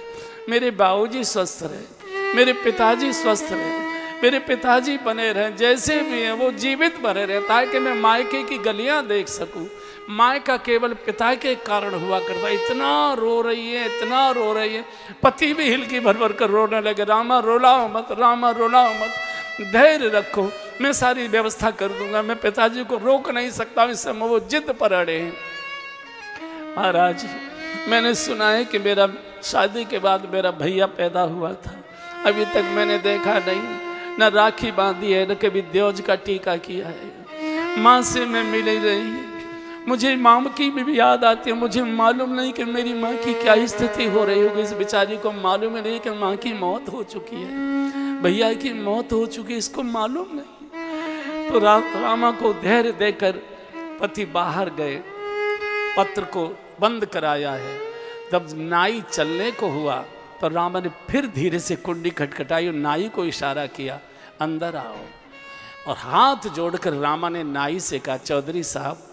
मेरे बाबूजी स्वस्थ रहे, मेरे पिताजी स्वस्थ रहे, मेरे पिताजी बने रहें, जैसे भी हैं वो जीवित बने रहें, ताकि मैं मायके की गलियां देख सकूं। मायका केवल पिता के कारण हुआ करता। इतना रो रही है, इतना रो रही है, पति भी हिलकी भर भर कर रोने लगे, रामा रोलाओ मत, रामा रोलाओ मत, धैर्य रखो, मैं सारी व्यवस्था कर दूंगा। मैं पिताजी को रोक नहीं सकता, इस समय वो जिद पर अड़े हैं। महाराज, मैंने सुना है कि मेरा शादी के बाद मेरा भैया पैदा हुआ था, अभी तक मैंने देखा नहीं, न राखी बांधी है, न कभी द्योज का टीका किया है। माँ से मैं मिली रही, मुझे माँ की भी याद आती है। मुझे मालूम नहीं कि मेरी माँ की क्या स्थिति हो रही होगी। इस बेचारी को मालूम ही नहीं कि माँ की मौत हो चुकी है, भैया की मौत हो चुकी है, इसको मालूम नहीं। तो रामा को धैर्य देकर पति बाहर गए, पत्र को बंद कराया है। जब नाई चलने को हुआ तो रामा ने फिर धीरे से कुंडी खटखटाई और नाई को इशारा किया, अंदर आओ। और हाथ जोड़कर रामा ने नाई से कहा, चौधरी साहब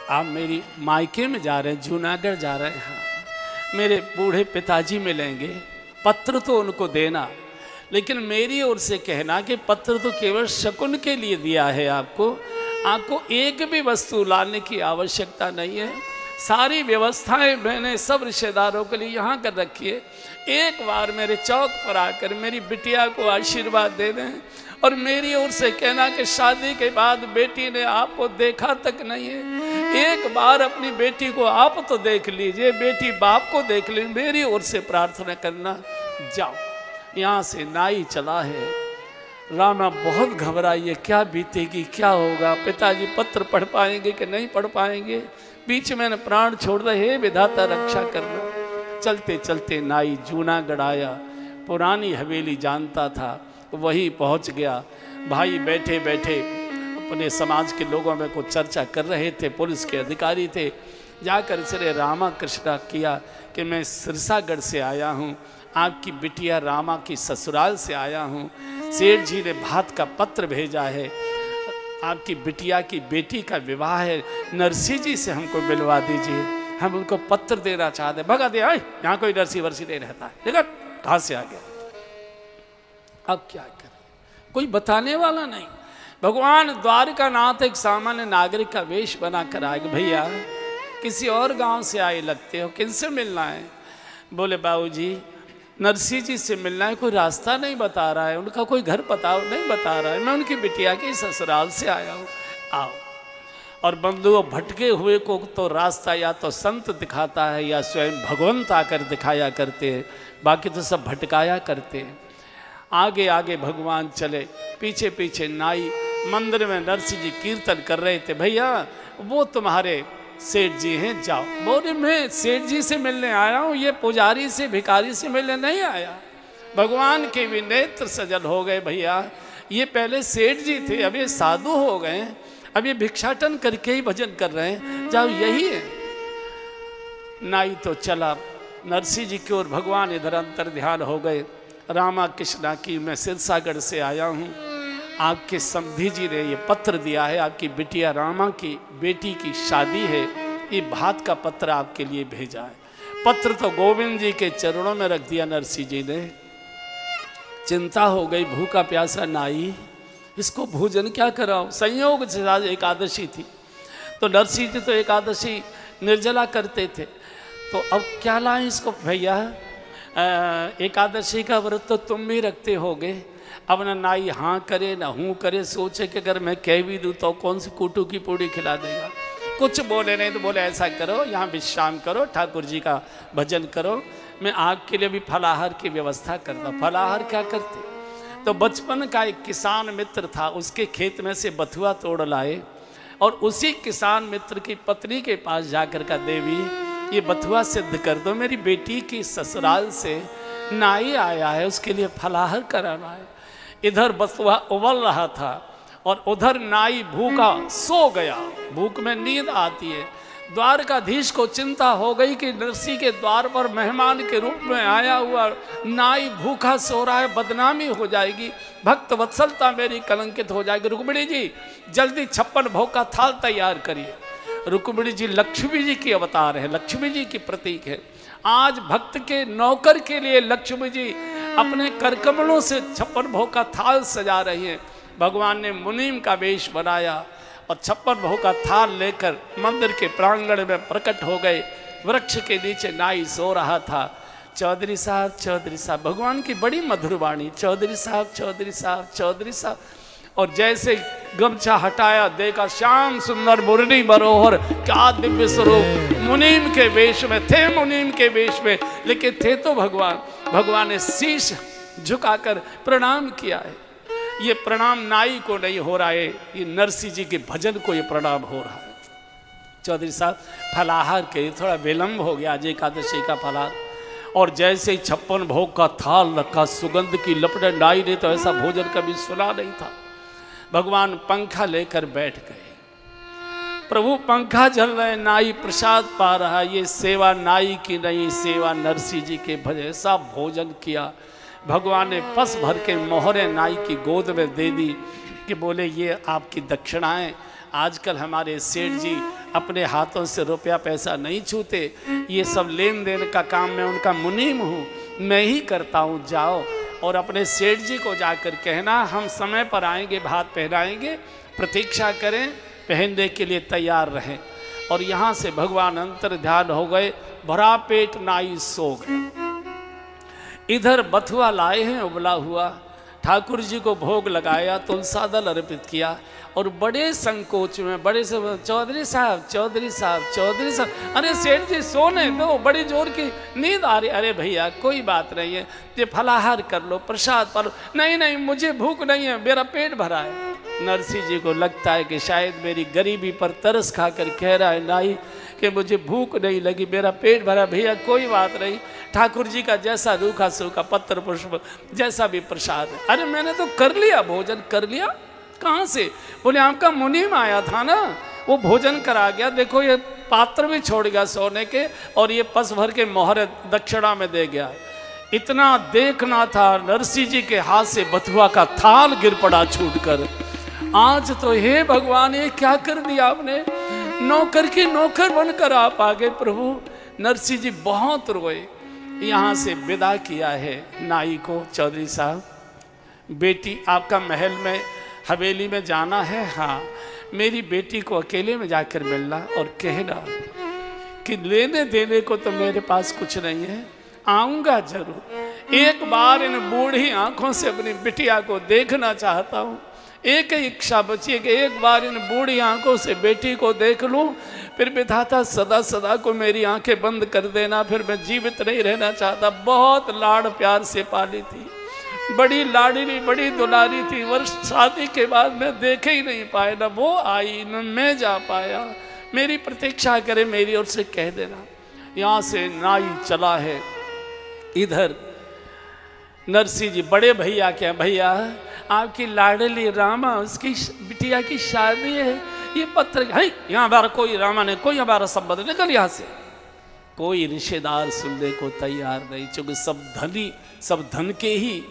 आप मेरी मायके में जा रहे हैं, जूनागढ़ जा रहे हैं, हाँ मेरे बूढ़े पिताजी मिलेंगे, पत्र तो उनको देना, लेकिन मेरी ओर से कहना कि पत्र तो केवल शकुन के लिए दिया है, आपको एक भी वस्तु लाने की आवश्यकता नहीं है। सारी व्यवस्थाएं मैंने सब रिश्तेदारों के लिए यहाँ कर रखी है। एक बार मेरे चौक पर आकर मेरी बिटिया को आशीर्वाद दे दें और मेरी ओर से कहना कि शादी के बाद बेटी ने आपको देखा तक नहीं है, एक बार अपनी बेटी को आप तो देख लीजिए, बेटी बाप को देख लीजिए, मेरी ओर से प्रार्थना करना। जाओ। यहाँ से नाई चला है। रामा बहुत घबराई है, क्या बीतेगी, क्या होगा, पिताजी पत्र पढ़ पाएंगे कि नहीं पढ़ पाएंगे, बीच में प्राण छोड़ रहे, हे विधाता रक्षा करना। चलते चलते नाई जूनागढ़ आया, पुरानी हवेली जानता था, वही पहुंच गया। भाई बैठे बैठे अपने समाज के लोगों में कुछ चर्चा कर रहे थे, पुलिस के अधिकारी थे। जाकर श्री रामा कृष्णा किया कि मैं सिरसागढ़ से आया हूँ, आपकी बिटिया रामा की ससुराल से आया हूँ, सेठ जी ने भात का पत्र भेजा है, आपकी बिटिया की बेटी का विवाह है, नरसी जी से हमको मिलवा दीजिए, हम उनको पत्र देना चाहते। भगा दे, यहाँ कोई नरसी वर्सी नहीं रहता है, देखा कहाँ से आ गया। अब क्या करें, कोई बताने वाला नहीं। भगवान द्वारकानाथ एक सामान्य नागरिक का वेश बना कर आए। भैया किसी और गांव से आए लगते हो, किनसे मिलना है? बोले बाबूजी नरसी जी से मिलना है, कोई रास्ता नहीं बता रहा है, उनका कोई घर पता नहीं बता रहा है, मैं उनकी बिटिया के ससुराल से आया हूँ, आओ। और बंधुओं, भटके हुए को तो रास्ता या तो संत दिखाता है या स्वयं भगवंत आकर दिखाया करते हैं, बाकी तो सब भटकाया करते हैं। आगे आगे भगवान चले, पीछे पीछे नाई मंदिर में नरसी जी कीर्तन कर रहे थे। भैया वो तुम्हारे सेठ जी हैं, जाओ। बोले मैं सेठ जी से मिलने आया हूँ, ये पुजारी से भिखारी से मिलने नहीं आया। भगवान के भी नेत्र सजल हो गए। भैया ये पहले सेठ जी थे, अब ये साधु हो गए, अब ये भिक्षाटन करके ही भजन कर रहे हैं, जाओ यही है। नाई तो चला नरसी जी की ओर, भगवान इधर अंतर ध्यान हो गए। रामा कृष्णा की मैं सिरसागढ़ से आया हूँ, आपके समधी जी ने ये पत्र दिया है, आपकी बिटिया रामा की बेटी की शादी है, ये भात का पत्र आपके लिए भेजा है। पत्र तो गोविंद जी के चरणों में रख दिया नरसी जी ने। चिंता हो गई, भूखा प्यासा नाई, इसको भोजन क्या कराओ। संयोग से आज एकादशी थी, तो नरसी जी तो एकादशी निर्जला करते थे, तो अब क्या लाएं इसको। भैया एकादशी का व्रत तो तुम भी रखते होगे। अब ना नाई हाँ करे ना हूँ करे, सोचे कि अगर मैं कह भी दूँ तो कौन सी कूटू की पूड़ी खिला देगा। कुछ बोले नहीं, तो बोले ऐसा करो, यहाँ विश्राम करो, ठाकुर जी का भजन करो, मैं आपके लिए भी फलाहार की व्यवस्था करता। फलाहार क्या करते? तो बचपन का एक किसान मित्र था, उसके खेत में से बथुआ तोड़ लाए और उसी किसान मित्र की पत्नी के पास जाकर का, देवी ये बथुआ सिद्ध कर दो, मेरी बेटी की ससुराल से नाई आया है, उसके लिए फलाहार कराना है। इधर बथुआ उबल रहा था और उधर नाई भूखा सो गया, भूख में नींद आती है। द्वारकाधीश को चिंता हो गई कि नरसी के द्वार पर मेहमान के रूप में आया हुआ नाई भूखा सो रहा है, बदनामी हो जाएगी, भक्त वत्सलता मेरी कलंकित हो जाएगी। रुक्मिणी जी जल्दी 56 भोग का थाल तैयार करिए। रुक्मिणी जी लक्ष्मी जी की अवतार है, लक्ष्मी जी की प्रतीक है। आज भक्त के नौकर के लिए लक्ष्मी जी अपने करकमलों से 56 भोग का थाल सजा रही हैं। भगवान ने मुनीम का वेश बनाया और 56 भोग का थाल लेकर मंदिर के प्रांगण में प्रकट हो गए। वृक्ष के नीचे नाई सो रहा था। चौधरी साहब, भगवान की बड़ी मधुर वाणी, चौधरी साहब, चौधरी साहब, चौधरी साहब। और जैसे गमछा हटाया, देखा श्याम सुंदर मुरली मनोहर, क्या दिव्य स्वरूप, मुनीम के वेश में थे, मुनीम के वेश में, लेकिन थे तो भगवान ने शीश झुकाकर प्रणाम किया है। ये प्रणाम नाई को नहीं हो रहा है, ये नरसिंह जी के भजन को ये प्रणाम हो रहा है। चौधरी साहब फलाहार के थोड़ा विलंब हो गया, आज एकादशी का फलाहार, और जैसे ही 56 भोग का थाल रखा, सुगंध की लपटें, नाई ने तो ऐसा भोजन कभी सुना नहीं था। भगवान पंखा लेकर बैठ गए। प्रभु पंखा चल रहे, नाई प्रसाद पा रहा। ये सेवा नाई की नहीं, सेवा नरसिंह जी के भजन। ऐसा भोजन किया। भगवान ने पस भर के मोहरे नाई की गोद में दे दी कि बोले ये आपकी दक्षिणाएं। आजकल हमारे सेठ जी अपने हाथों से रुपया पैसा नहीं छूते, ये सब लेन देन का काम मैं उनका मुनीम हूँ, मैं ही करता हूँ। जाओ और अपने सेठ जी को जाकर कहना हम समय पर आएंगे, भात पहनाएंगे, प्रतीक्षा करें, पहनने के लिए तैयार रहें। और यहाँ से भगवान अंतर ध्यान हो गए। भरा पेट नाई सो गए। इधर बथुआ लाए हैं उबला हुआ, ठाकुर जी को भोग लगाया, तुलसा दल अर्पित किया, और बड़े संकोच में बड़े से चौधरी साहब, चौधरी साहब, चौधरी साहब, अरे सेठ जी सोने दो, बड़ी जोर की नींद आ रही। अरे भैया कोई बात नहीं है, ये फलाहार कर लो, प्रसाद पा लो। नहीं नहीं मुझे भूख नहीं है, मेरा पेट भरा है। नरसिंह जी को लगता है कि शायद मेरी गरीबी पर तरस खाकर कह रहा है नाई कि मुझे भूख नहीं लगी, मेरा पेट भरा। भैया कोई बात नहीं, ठाकुर जी का जैसा रूखा सूखा पत्र पुष्प जैसा भी प्रसाद है। अरे मैंने तो कर लिया, भोजन कर लिया। कहाँ से? बोले आपका मुनीम आया था ना, वो भोजन करा गया। देखो ये पात्र भी छोड़ गया सोने के, और ये पस भर के मोहर दक्षिणा में दे गया। इतना देखना था, नरसिंह जी के हाथ से बथुआ का थाल गिर पड़ा छूटकर। आज तो हे भगवान ये क्या कर दिया आपने, नौकर के नौकर बनकर आप आ गए प्रभु। नरसिंह जी बहुत रोए। यहाँ से विदा किया है नाई को। चौधरी साहब बेटी आपका महल में हवेली में जाना है, हाँ मेरी बेटी को अकेले में जाकर मिलना और कहना कि लेने देने को तो मेरे पास कुछ नहीं है, आऊँगा जरूर। एक बार इन बूढ़ी आंखों से अपनी बिटिया को देखना चाहता हूँ। एक ही इच्छा बची है कि एक बार इन बूढ़ी आंखों से बेटी को देख लूं, फिर विधाता सदा सदा को मेरी आंखें बंद कर देना, फिर मैं जीवित नहीं रहना चाहता। बहुत लाड़ प्यार से पाली थी, बड़ी लाडली बड़ी दुलारी थी। वर्ष शादी के बाद मैं देखे ही नहीं पाया, न वो आई न मैं जा पाया। मेरी प्रतीक्षा करे, मेरी ओर से कह देना। यहाँ से नाई चला है। इधर नरसिंह जी बड़े भैया क्या, भैया आपकी लाडली रामा उसकी बिटिया की शादी है, ये पत्र है यहाँ हमारा कोई रामा नहीं, कोई हमारा संबंध, निकल यहाँ से। कोई रिश्तेदार सुनने को तैयार नहीं, चूंकि सब धनी, सब धन के ही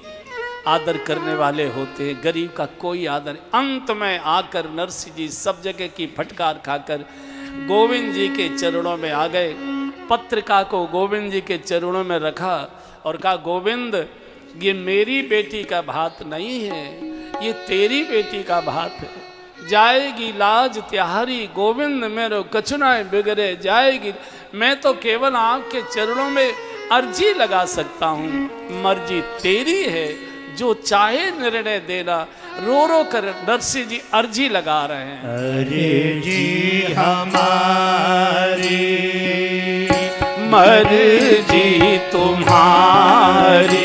आदर करने वाले होते हैं, गरीब का कोई आदर। अंत में आकर नरसिंह जी सब जगह की फटकार खाकर गोविंद जी के चरणों में आ गए। पत्रिका को गोविंद जी के चरणों में रखा और कहा गोविंद ये मेरी बेटी का भात नहीं है, ये तेरी बेटी का भात है। जाएगी लाज त्यारी गोविंद मेरो कछुनाएं बिगड़े जाएगी। मैं तो केवल आपके चरणों में अर्जी लगा सकता हूँ, मर्जी तेरी है, जो चाहे निर्णय देना। रो रो कर नरसिंह जी अर्जी लगा रहे हैं। अरे जी हमारी मर्जी तुम्हारी,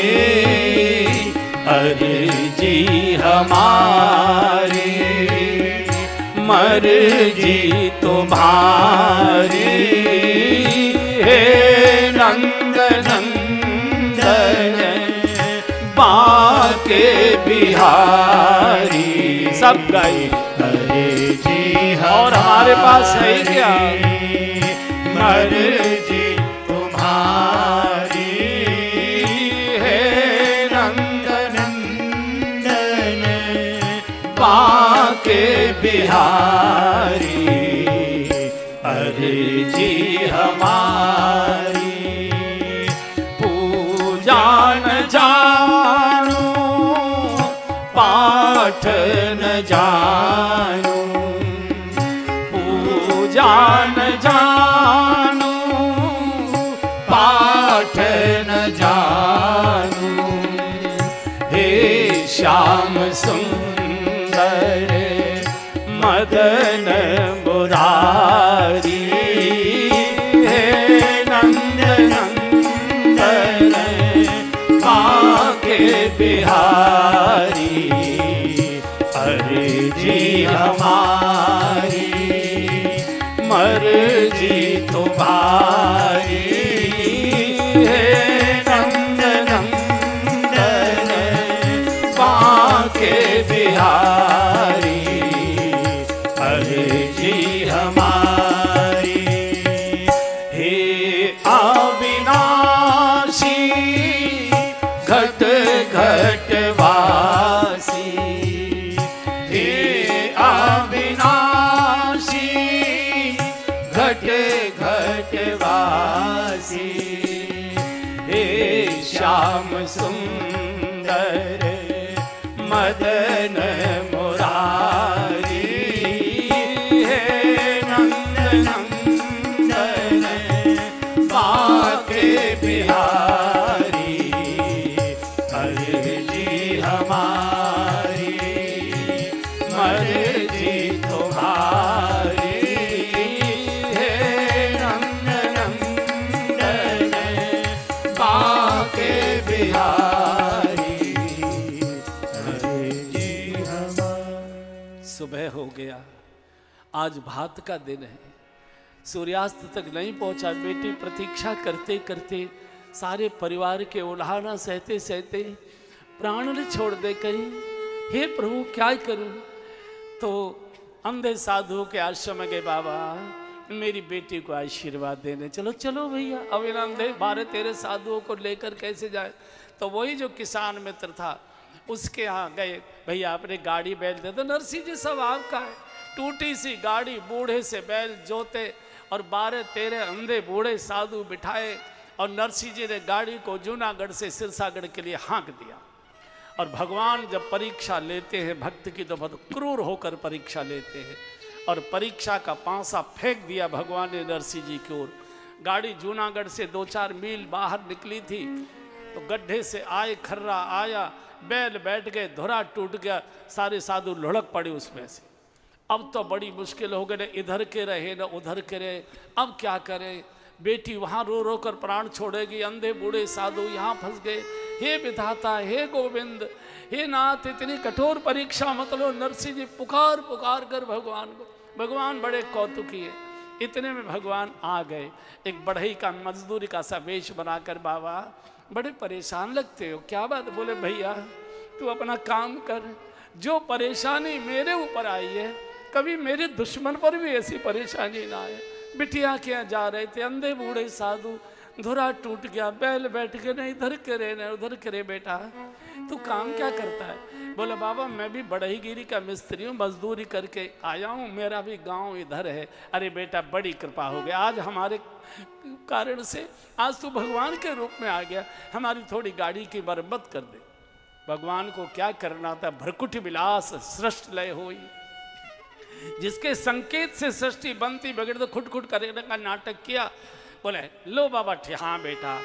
अर्जी हमारी मर्जी तुम्हारी, हे नंद नंदन बाके बिहारी। सब गाई अरे जी और हमारे पास है क्या, मर्जी तुम्हारी, है नंद नंदन बाके बिहारी। अरे जी हमारी पूजा न जा जानू, पूजा न जानू, पाठ न जानू, हे श्याम सुंदर मदन मुरारी, हे नंद नंदन बांके बिहारी, अर्जी हमारी मर्जी तुम्हारी, हे नंद नंदन बांके बिहारी, अर्जी हमारी, हे अविनाशी घट घट वासी, हे अविनाशी घट घट वासी, हे श्याम सुंदर मदन मुरारी, हे नंद नंदन बांके बिहारी, अर्जी हमारी मर्जी तुम्हारी, हे नंद नंदन बांके बिहारी, अर्जी हमारी। सुबह हो गया, आज भात का दिन है, सूर्यास्त तक नहीं पहुंचा। बेटी प्रतीक्षा करते करते सारे परिवार के उल्हाना सहते सहते प्राण छोड़ दे करी, हे प्रभु क्या करूं। तो अंधे साधु के आश्रम में गए, बाबा मेरी बेटी को आशीर्वाद देने चलो। चलो भैया, अब इन अंधे बारे तेरे साधुओं को लेकर कैसे जाए। तो वही जो किसान मित्र था उसके यहाँ गए, भैया अपने गाड़ी बैल दे दो। नरसिंह जी सब आपका है। टूटी सी गाड़ी, बूढ़े से बैल जोते और 12-13 अंधे बूढ़े साधु बिठाए और नरसिंह जी ने गाड़ी को जूनागढ़ से सिरसागढ़ के लिए हाँक दिया। और भगवान जब परीक्षा लेते हैं भक्त की तो बहुत क्रूर होकर परीक्षा लेते हैं, और परीक्षा का पांसा फेंक दिया भगवान ने नरसिंह जी की ओर। गाड़ी जूनागढ़ से 2-4 मील बाहर निकली थी तो गड्ढे से आए, खर्रा आया, बैल बैठ गए, धुरा टूट गया, सारे साधु लुढ़क पड़े उसमें से। अब तो बड़ी मुश्किल हो गई, न इधर के रहे न उधर के रहे, अब क्या करें। बेटी वहाँ रो रो कर प्राण छोड़ेगी, अंधे बूढ़े साधु यहाँ फंस गए। हे विधाता, हे गोविंद, हे नाथ, इतनी कठोर परीक्षा मतलब। नरसिंह जी पुकार पुकार कर भगवान को, भगवान बड़े कौतुकी है। इतने में भगवान आ गए, एक बढ़ई का मजदूरी का सा वेश बनाकर। बाबा बड़े परेशान लगते हो, क्या बात। बोले भैया तू अपना काम कर, जो परेशानी मेरे ऊपर आई है कभी मेरे दुश्मन पर भी ऐसी परेशानी ना आए। बिटिया के यहाँ जा रहे थे, अंधे बूढ़े साधु, धुरा टूट गया, बैल बैठ के नहीं इधर करे न उधर करे। बेटा तू काम क्या करता है। बोला बाबा मैं भी बढ़ईगिरी का मिस्त्री हूँ, मजदूरी करके आया हूँ, मेरा भी गांव इधर है। अरे बेटा बड़ी कृपा हो गई, आज हमारे कारण से आज तू भगवान के रूप में आ गया, हमारी थोड़ी गाड़ी की मरम्मत कर दे। भगवान को क्या करना था, भ्रकुट विलास सृष्ट लय होई, जिसके संकेत से सृष्टि बनती बगैर तो खुट खुट करने का नाटक किया। बोले लो बाबा हाँ बेटा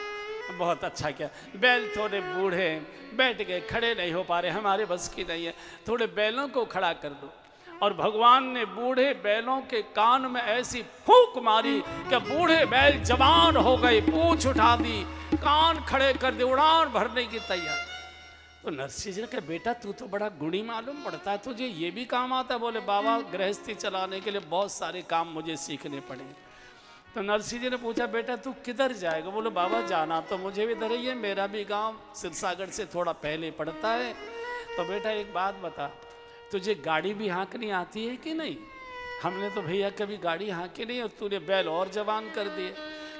बहुत अच्छा किया। बैल थोड़े बूढ़े बैठ गए, खड़े नहीं हो पा रहे, हमारे बस की नहीं है, थोड़े बैलों को खड़ा कर दो। और भगवान ने बूढ़े बैलों के कान में ऐसी फूंक मारी कि बूढ़े बैल जवान हो गए, पूंछ उठा दी, कान खड़े कर दे, उड़ान भरने की तैयार। तो नरसिंह जी ने कहा बेटा तू तो बड़ा गुणी मालूम पड़ता है, तुझे ये भी काम आता है। बोले बाबा गृहस्थी चलाने के लिए बहुत सारे काम मुझे सीखने पड़े। तो नरसिंह जी ने पूछा बेटा तू किधर जाएगा। बोले बाबा जाना तो मुझे भी इधर ही है, मेरा भी गांव सिरसागढ़ से थोड़ा पहले पड़ता है। तो बेटा एक बात बता, तुझे गाड़ी भी हाँकनी आती है कि नहीं। हमने तो भैया कभी गाड़ी हाँकी नहीं, और तूने बैल और जवान कर दिए,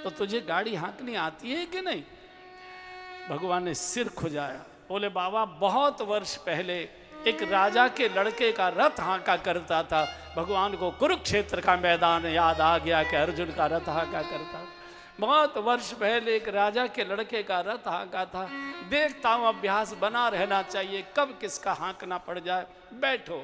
तो तुझे गाड़ी हाँकनी आती है कि नहीं। भगवान ने सिर खुजाया। बोले बाबा बहुत वर्ष पहले एक राजा के लड़के का रथ हाँका करता था। भगवान को कुरुक्षेत्र का मैदान याद आ गया कि अर्जुन का रथ हाँका करता था। बहुत वर्ष पहले एक राजा के लड़के का रथ हाँका था। देखता हूँ अभ्यास बना रहना चाहिए, कब किसका हाँकना पड़ जाए। बैठो।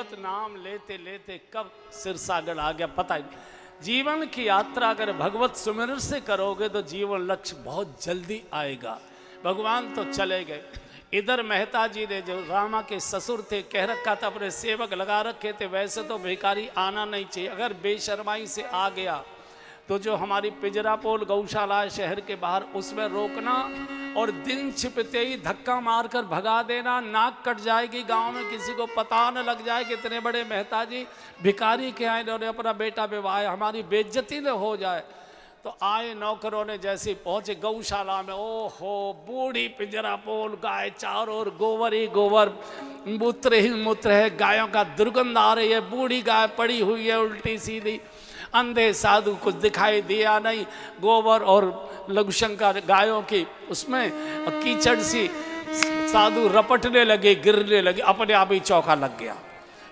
भगवत नाम लेते लेते कब सिर सागर आ गया पता ही नहीं। जीवन की यात्रा अगर भगवत सुमिरन से करोगे तो जीवन लक्ष्य बहुत जल्दी आएगा। भगवान तो चले गए। इधर मेहता जी ने जो रामा के ससुर थे कह रखा था अपने सेवक लगा रखे थे, वैसे तो भिखारी आना नहीं चाहिए, अगर बेशर्माई से आ गया तो जो हमारी पिंजरापोल गौशाला है शहर के बाहर उसमें रोकना और दिन छिपते ही धक्का मारकर भगा देना, नाक कट जाएगी, गांव में किसी को पता न लग जाए कि इतने बड़े मेहता जी भिखारी के आए इन्होंने अपना बेटा विवाह, हमारी बेइज्जती न हो जाए। तो आए नौकरों ने जैसे पहुंचे गौशाला में, ओहो बूढ़ी पिंजरापोल गाय चारों ओर गोबर ही गोबर, मूत्र ही मूत्र है, गायों का दुर्गंध आ रही है, बूढ़ी गाय पड़ी हुई है उल्टी सीधी, अंधे साधु कुछ दिखाई दिया नहीं, गोबर और लघुशंकर गायों की उसमें कीचड़ सी, साधु रपटने लगे गिरने लगे, अपने आप ही चौका लग गया।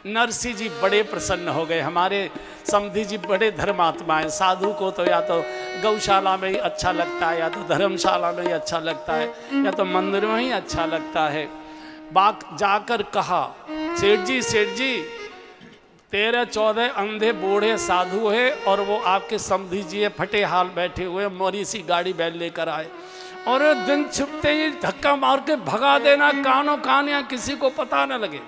नरसिंह जी बड़े प्रसन्न हो गए, हमारे समधी जी बड़े धर्मात्मा हैं, साधु को तो या तो गौशाला में ही अच्छा लगता है या तो धर्मशाला में ही अच्छा लगता है या तो मंदिर में ही अच्छा लगता है। बाग जाकर कहा सेठ जी 13-14 अंधे बूढ़े साधु है और वो आपके समधी जी है, फटे हाल बैठे हुए, मोरी सी गाड़ी बैल लेकर आए और दिन छुपते ही धक्का मार के भगा देना, कानों कान या किसी को पता न लगे।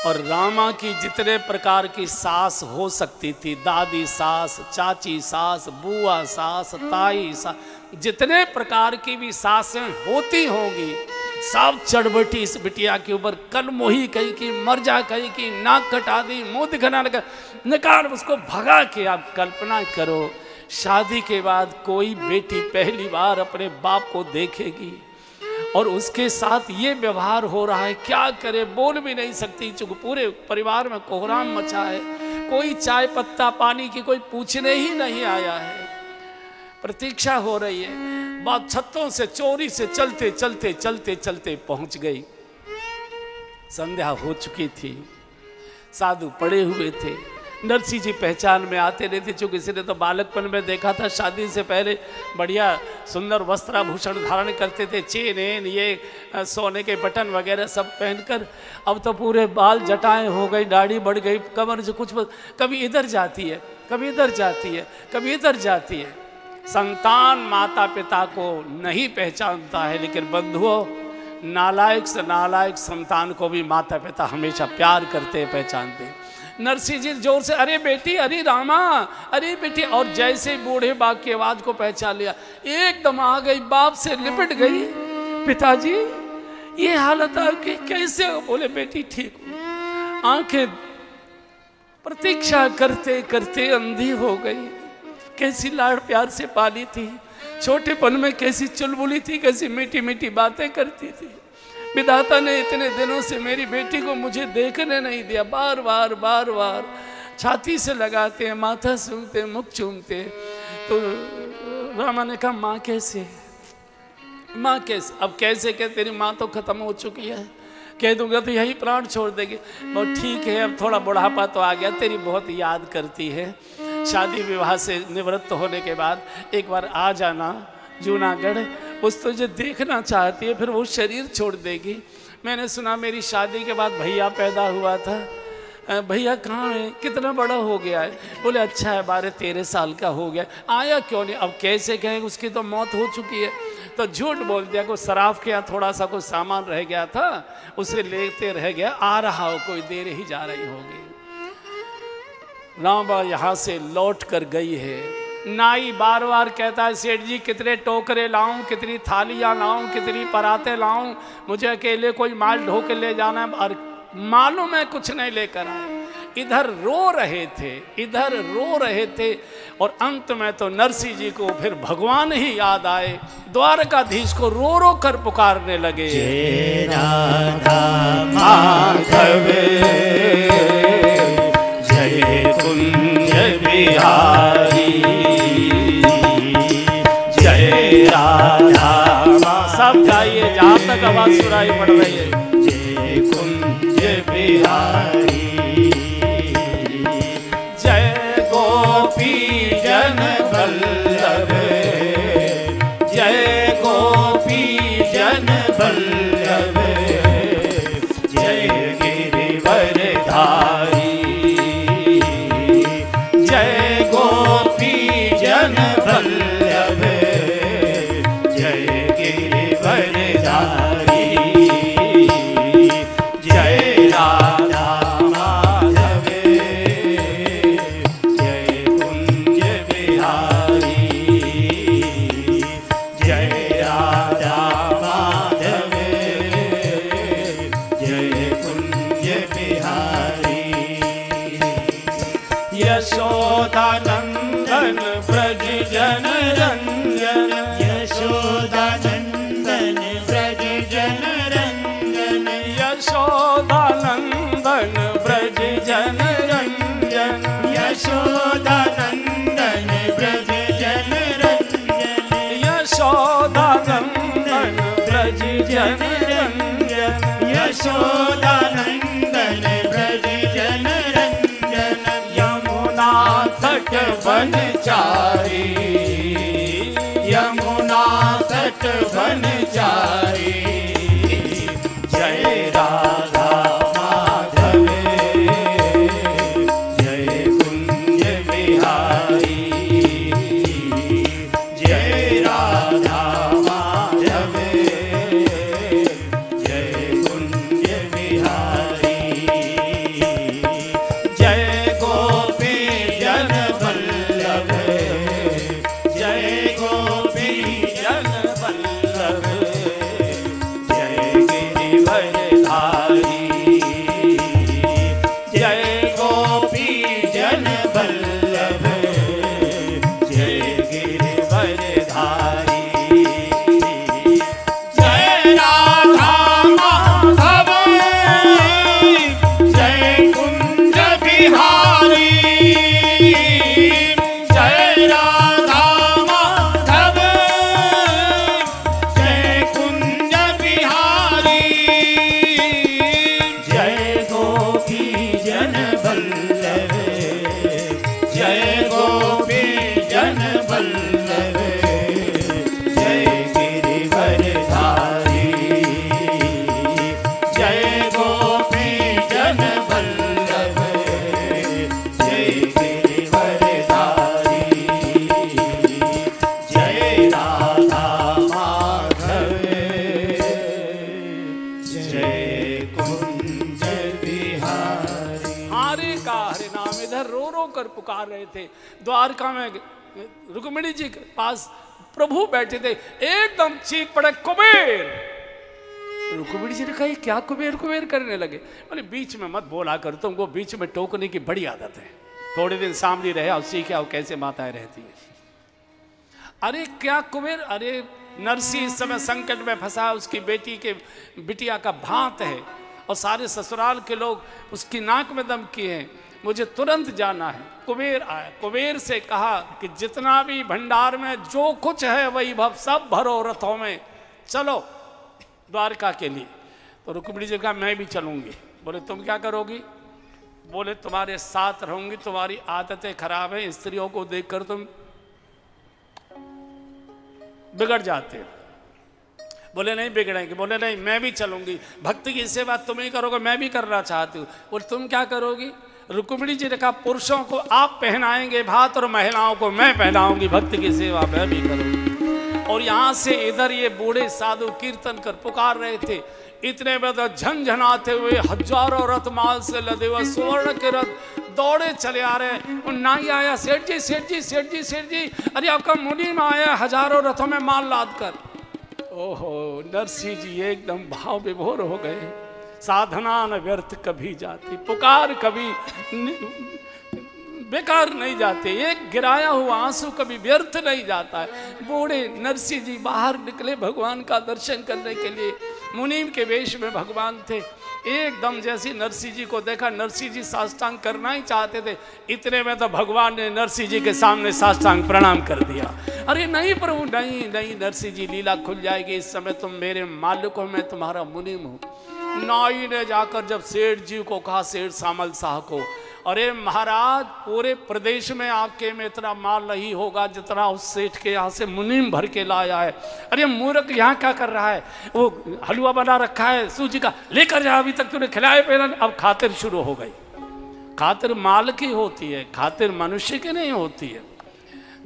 और रामा की जितने प्रकार की सास हो सकती थी, दादी सास, चाची सास, बुआ सास, ताई सास, जितने प्रकार की भी सासें होती होंगी सब चढ़बटी इस बिटिया के ऊपर, कल मोही कही की, मर जा कही की, नाक कटा दी, मुंह दिखाना लगा, निकाल उसको भगा के। आप कल्पना करो शादी के बाद कोई बेटी पहली बार अपने बाप को देखेगी और उसके साथ ये व्यवहार हो रहा है, क्या करे, बोल भी नहीं सकती चूंकि पूरे परिवार में कोहराम मचा है, कोई चाय पत्ता पानी की कोई पूछने ही नहीं आया है, प्रतीक्षा हो रही है। बात छतों से चोरी से चलते चलते चलते चलते पहुंच गई, संध्या हो चुकी थी, साधु पड़े हुए थे। नरसिंह जी पहचान में आते नहीं थे चूंकि किसी ने तो बालकपन में देखा था, शादी से पहले बढ़िया सुंदर वस्त्राभूषण धारण करते थे, चेन ये सोने के बटन वगैरह सब पहनकर, अब तो पूरे बाल जटाएं हो गई, दाढ़ी बढ़ गई, कमर से कुछ कभी इधर जाती है कभी इधर जाती है कभी इधर जाती है। संतान माता पिता को नहीं पहचानता है, लेकिन बंधुओं नालायक से नालायक संतान को भी माता पिता हमेशा प्यार करते पहचानते हैं। नरसिंह जी जोर से अरे बेटी, अरे रामा, अरे बेटी, और जैसे बूढ़े बाप की आवाज को पहचान लिया एकदम आ गई, बाप से लिपट गई, पिताजी ये हालत आपकी कैसे हो? बोले बेटी ठीक हो। आंखें प्रतीक्षा करते करते अंधी हो गई, कैसी लाड़ प्यार से पाली थी, छोटेपन में कैसी चुलबुली थी, कैसी मीठी मीठी बातें करती थी। विधाता ने इतने दिनों से मेरी बेटी को मुझे देखने नहीं दिया, बार बार छाती से लगाते हैं, माथा सूंघते, मुख चूमते। तो रामा ने कहा माँ कैसे, माँ कैसे? अब कैसे क्या, तेरी माँ तो खत्म हो चुकी है, कह दूंगा तो यही प्राण छोड़ देगी। और ठीक है अब थोड़ा बुढ़ापा तो आ गया, तेरी बहुत याद करती है, शादी विवाह से निवृत्त होने के बाद एक बार आ जाना जूनागढ़, उस तुझे देखना चाहती है, फिर वो शरीर छोड़ देगी। मैंने सुना मेरी शादी के बाद भैया पैदा हुआ था, भैया कहाँ है, कितना बड़ा हो गया है? बोले अच्छा है 12-13 साल का हो गया, आया क्यों नहीं? अब कैसे कहें, उसकी तो मौत हो चुकी है। तो झूठ बोल दिया, कोई शराब के यहाँ थोड़ा सा कुछ सामान रह गया था, उसे लेते रह गया, आ रहा हो, कोई देर ही जा रही होगी। रामा यहाँ से लौट कर गई है। नाई बार बार कहता है सेठ जी कितने टोकरे लाऊं, कितनी थालियां लाऊं, कितनी पराते लाऊं, मुझे अकेले कोई माल ढो के ले जाना है। और मालूम है कुछ नहीं लेकर आए, इधर रो रहे थे, इधर रो रहे थे। और अंत में तो नरसिंह जी को फिर भगवान ही याद आए, द्वारकाधीश को रो रो कर पुकारने लगे, जय राधा माधव जय कुंज बिहारी, जय राधा। सब गाइए जहां तक आवाज सुनाई पड़ रही है। जय कुंज बिहारी, जय गोपी जन वल्लभ, जय गोपी जन वल्लभ, जय गिरि यशोदानंदन ब्रज जन रंजन, यशोदानंदन ब्रज जन रंजन, यशोदानंदन ब्रज जन रंजन, यशोदानंदन ब्रज जन रंजन, यमुना तट वनचारी, यमुना तट वनचारी, जय राधा माधव, जय कुंज बिहारी, जय राधा माधव, जय कुंज बिहारी, जय गोपी जन वल्लभ, जय गोपी जन वल्लभ, जय गिरिवरधारी, जय गोपी जन वल्लभ, जय गिरिवरधारी, जय राधा माधव, जय कुंज बिहारी, जय राधा माधव, जय कुंज बिहारी, जय गोपी जन वल्लभ, जय गोपी जन वल्लभ, जय गिरिवरधारी, जय गोपी जन वल्लभ, जय गिरिवरधारी, जय राधा माधव, जय कुंज बिहारी। हरे का हरे नाम इधर रो रो कर पुकार रहे थे। द्वारका में रुक्मिणी जी के पास प्रभु बैठे थे, एकदम चीख पड़े कुबेर। रुक्मिणी जी ने कहा, क्या कुबेर कुबेर करने लगे? बोले बीच में मत बोला कर, तुमको बीच में टोकने की बड़ी आदत है। थोड़े दिन सामने रहे और सीखे आओ कैसे माताएं रहती है। अरे क्या कुबेर? अरे नरसी इस समय संकट में फंसा, उसकी बेटी के बिटिया का भांत है और सारे ससुराल के लोग उसकी नाक में दम किए हैं, मुझे तुरंत जाना है। कुबेर आया, कुबेर से कहा कि जितना भी भंडार में जो कुछ है वही भव सब भरो रथों में, चलो द्वारका के लिए। तो रुक्मिणी जी कहा मैं भी चलूंगी। बोले तुम क्या करोगी? बोले तुम्हारे साथ रहूंगी, तुम्हारी आदतें खराब है, स्त्रियों को देखकर तुम बिगड़ जाते हो। बोले नहीं बिगड़ेंगे। बोले नहीं मैं भी चलूंगी, भक्ति की सेवा तुम ही करोगे, मैं भी करना चाहती हूँ। बोले तुम क्या करोगी? रुक्मिणी जी ने कहा पुरुषों को आप पहनाएंगे भात और महिलाओं को मैं पहनाऊंगी, भक्ति की सेवा मैं भी करूंगी। और यहाँ से इधर ये बूढ़े साधु कीर्तन कर पुकार रहे थे। इतने में तो झनझनाते हुए हजारों रथ माल से लदे हुए स्वर्ण के रथ दौड़े चले आ रहे। नाई आया, सेठ जी सेठ जी सेठ जी सेठ जी, अरे आपका मुनीम आया हजारों रथों में माल लाद कर। ओहो, नरसिंह जी एकदम भाव विभोर हो गए। साधना न व्यर्थ कभी जाती, पुकार कभी बेकार नहीं जाते, एक गिराया हुआ आंसू कभी व्यर्थ नहीं जाता है। बूढ़े नरसिंह जी बाहर निकले भगवान का दर्शन करने के लिए। मुनीम के वेश में भगवान थे। एकदम जैसे नरसिंह जी को देखा, नरसिंह जी साष्टांग करना ही चाहते थे, इतने में तो भगवान ने नरसिंह जी के सामने साष्टांग प्रणाम कर दिया। अरे नहीं प्रभु नहीं नहीं, नरसिंह जी लीला खुल जाएगी, इस समय तुम मेरे मालिक हो, मैं तुम्हारा मुनीम हूँ। नाई ने जाकर जब सेठ जी को कहा, सेठ सामल शाह को, अरे महाराज पूरे प्रदेश में आपके में इतना माल नहीं होगा जितना उस सेठ के यहाँ से मुनीम भर के लाया है। अरे मूर्ख यहाँ क्या कर रहा है? वो हलवा बना रखा है सूजी का, लेकर जा, अभी तक तूने खिलाए पहना। अब खातिर शुरू हो गई। खातिर माल की होती है, खातिर मनुष्य की नहीं होती है।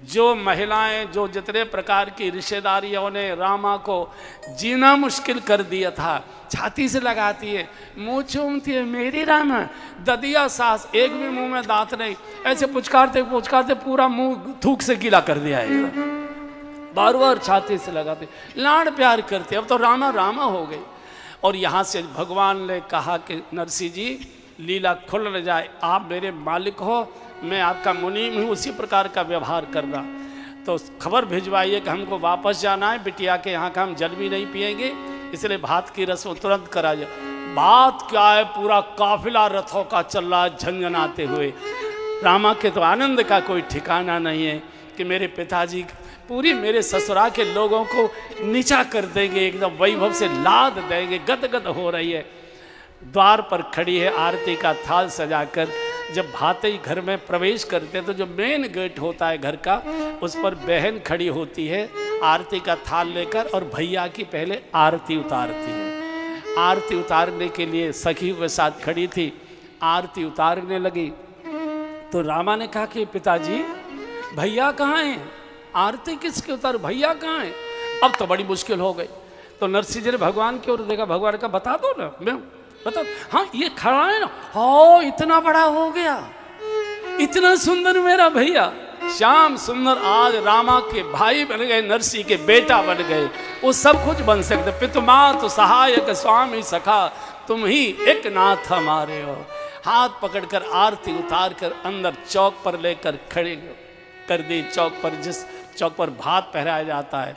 जो महिलाएं, जो जितने प्रकार की रिश्तेदारियों ने रामा को जीना मुश्किल कर दिया था, छाती से लगाती है, मुँह चूमती है, मेरी रामा। ददिया सास, एक भी मुंह में दांत नहीं, ऐसे पुचकारते पुचकारते पूरा मुंह थूक से गीला कर दिया है। बार बार छाती से लगाते, लाड़ प्यार करते। अब तो रामा रामा हो गई। और यहाँ से भगवान ने कहा कि नरसिंह जी लीला खुल न जाए, आप मेरे मालिक हो, मैं आपका मुनीम हूँ, उसी प्रकार का व्यवहार करना। तो खबर भिजवाइए कि हमको वापस जाना है, बिटिया के यहाँ का हम जल भी नहीं पिएंगे, इसलिए भात की रस्म तुरंत करा जाए। बात क्या है, पूरा काफिला रथों का चल रहा है झंझनाते हुए। रामा के तो आनंद का कोई ठिकाना नहीं है कि मेरे पिताजी पूरी मेरे ससुरा के लोगों को नीचा कर देंगे, एकदम वैभव से लाद देंगे, गदगद हो रही है। द्वार पर खड़ी है आरती का थाल सजाकर। जब भाते ही घर में प्रवेश करते हैं तो जो मेन गेट होता है घर का, उस पर बहन खड़ी होती है आरती का थाल लेकर, और भैया की पहले आरती उतारती है। आरती उतारने के लिए सखी के साथ खड़ी थी, आरती उतारने लगी तो रामा ने कहा कि पिताजी भैया कहाँ हैं, आरती किसके उतार, भैया कहाँ हैं। अब तो बड़ी मुश्किल हो गई। तो नरसिंह जी ने भगवान की ओर देखा, भगवान का बता दो ना, मैं बता, हाँ ये खड़ा है ना, हो इतना बड़ा हो गया, इतना सुंदर मेरा भैया। श्याम सुंदर आज रामा के भाई बन गए, नरसिंह के बेटा बन गए, वो सब कुछ बन सकते। पितुमातु सहायक स्वामी सखा, तुम ही एक नाथ हमारे हो। हाथ पकड़कर आरती उतार कर अंदर चौक पर लेकर खड़े कर दी, चौक पर, जिस चौक पर भात पहराया जाता है।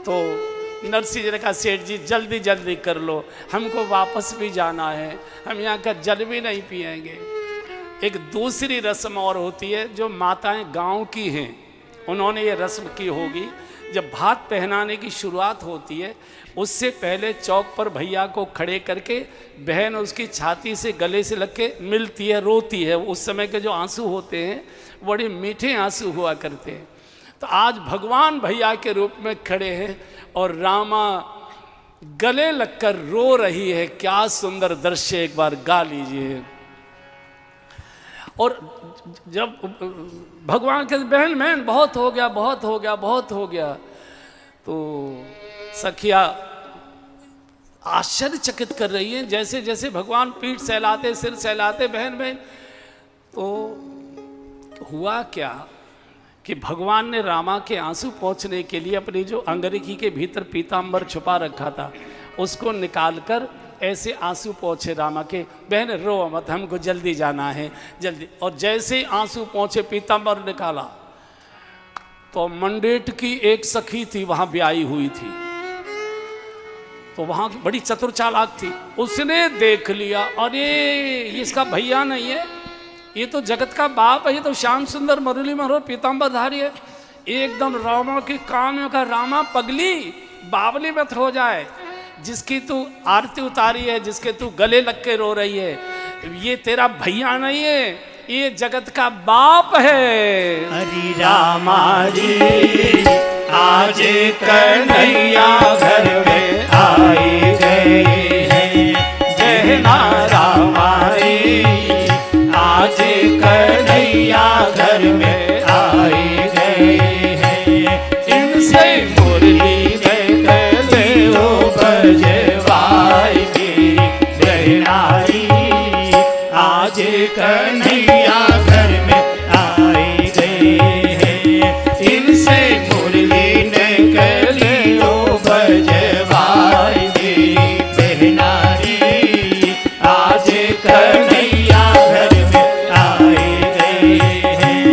तो नरसिंह जी ने कहा सेठ जी जल्दी जल्दी कर लो, हमको वापस भी जाना है, हम यहाँ का जल भी नहीं पिएंगे। एक दूसरी रस्म और होती है जो माताएं गांव की हैं, उन्होंने ये रस्म की होगी। जब भात पहनाने की शुरुआत होती है उससे पहले चौक पर भैया को खड़े करके बहन उसकी छाती से गले से लग के मिलती है, रोती है। उस समय के जो आंसू होते हैं बड़े मीठे आंसू हुआ करते हैं। तो आज भगवान भैया के रूप में खड़े हैं और रामा गले लगकर रो रही है। क्या सुंदर दृश्य, एक बार गा लीजिए। और जब भगवान के बहन बहन बहुत हो गया, बहुत हो गया, बहुत हो गया, तो सखिया आश्चर्यचकित कर रही है। जैसे जैसे भगवान पीठ सहलाते, सिर सहलाते बहन बहन, तो हुआ क्या कि भगवान ने रामा के आंसू पोंछने के लिए अपनी जो अंगरखी के भीतर पीतांबर छुपा रखा था उसको निकालकर ऐसे आंसू पोंछे रामा के, बहन रो मत, हमको जल्दी जाना है, जल्दी। और जैसे ही आंसू पोंछे पीतांबर निकाला तो मंडेट की एक सखी थी वहां ब्याई हुई थी, तो वहां की बड़ी चतुर चालाक थी, उसने देख लिया, अरे इसका भैया नहीं है, ये तो जगत का बाप है, ये तो श्याम सुंदर मुरली मनोहर पीतांबरधारी है। एकदम रामा के कान में कहा, रामा पगली बावली मत हो जाए, जिसकी तू आरती उतारी है, जिसके तू गले लग के रो रही है, ये तेरा भैया नहीं है, ये जगत का बाप है। हरि रामा जी आज कन्हैया घर में आई गए हैं, जय रामा जी आज कन्हैया घर में आई गए हैं, इनसे मुरली में गले हो बजवाएगी, जय नारी आज कन्हैया घर में आई गए हैं, इनसे मुरली ने गले हो बजवाएगी, बहनारी आज कन्हैया घर में आई गए हैं,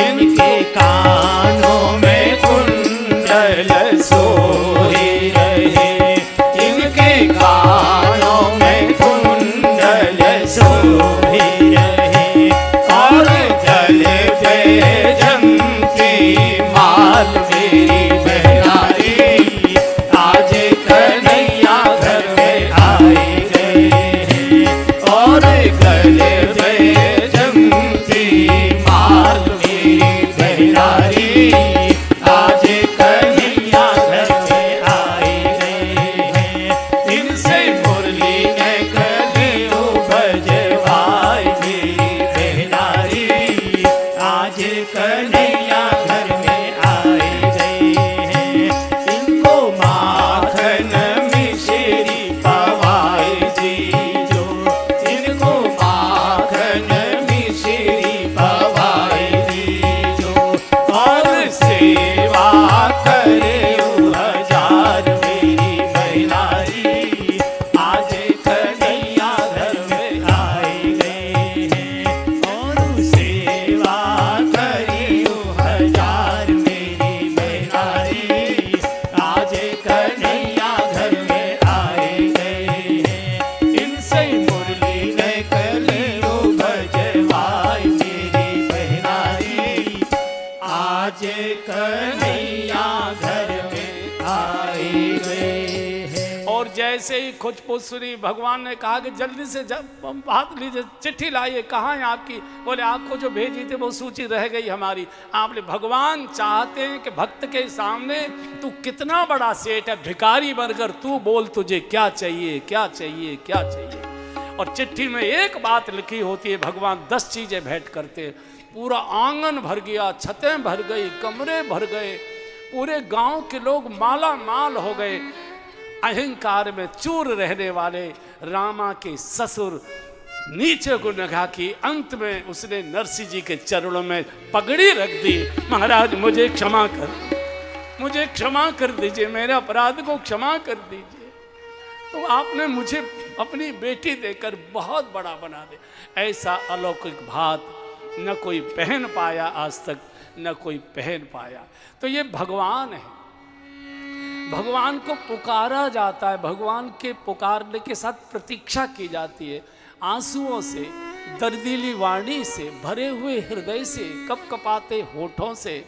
इनके कानों में कुंडल सोई रहे, इनके कानों में कुंडल सोई रहे, जैसे ही खोजपूछ सुनी, भगवान ने कहा कि जल्दी से हाथ लीजिए, चिट्ठी लाइए, कहाँ है आपकी? बोले आपको जो भेजी थी वो सूची रह गई हमारी। आपने, भगवान चाहते हैं कि भक्त के सामने तू कितना बड़ा सेठ है, भिखारी बनकर तू बोल तुझे क्या चाहिए, क्या चाहिए, क्या चाहिए। और चिट्ठी में एक बात लिखी होती है, भगवान 10 चीजें भेंट करते। पूरा आंगन भर गया, छतें भर गई, कमरे भर गए, पूरे गांव के लोग माला माल हो गए। अहंकार में चूर रहने वाले रामा के ससुर नीचे को निगाह की, अंत में उसने नरसिंह जी के चरणों में पगड़ी रख दी। महाराज मुझे क्षमा कर, मुझे क्षमा कर दीजिए, मेरे अपराध को क्षमा कर दीजिए। तो आपने मुझे अपनी बेटी देकर बहुत बड़ा बना दे। ऐसा अलौकिक भात न कोई पहन पाया आज तक, न कोई पहन पाया। तो ये भगवान है, भगवान को पुकारा जाता है, भगवान के पुकारने के साथ प्रतीक्षा की जाती है, आंसुओं से, दर्दीली वाणी से, भरे हुए हृदय से, कपकपाते होठों से।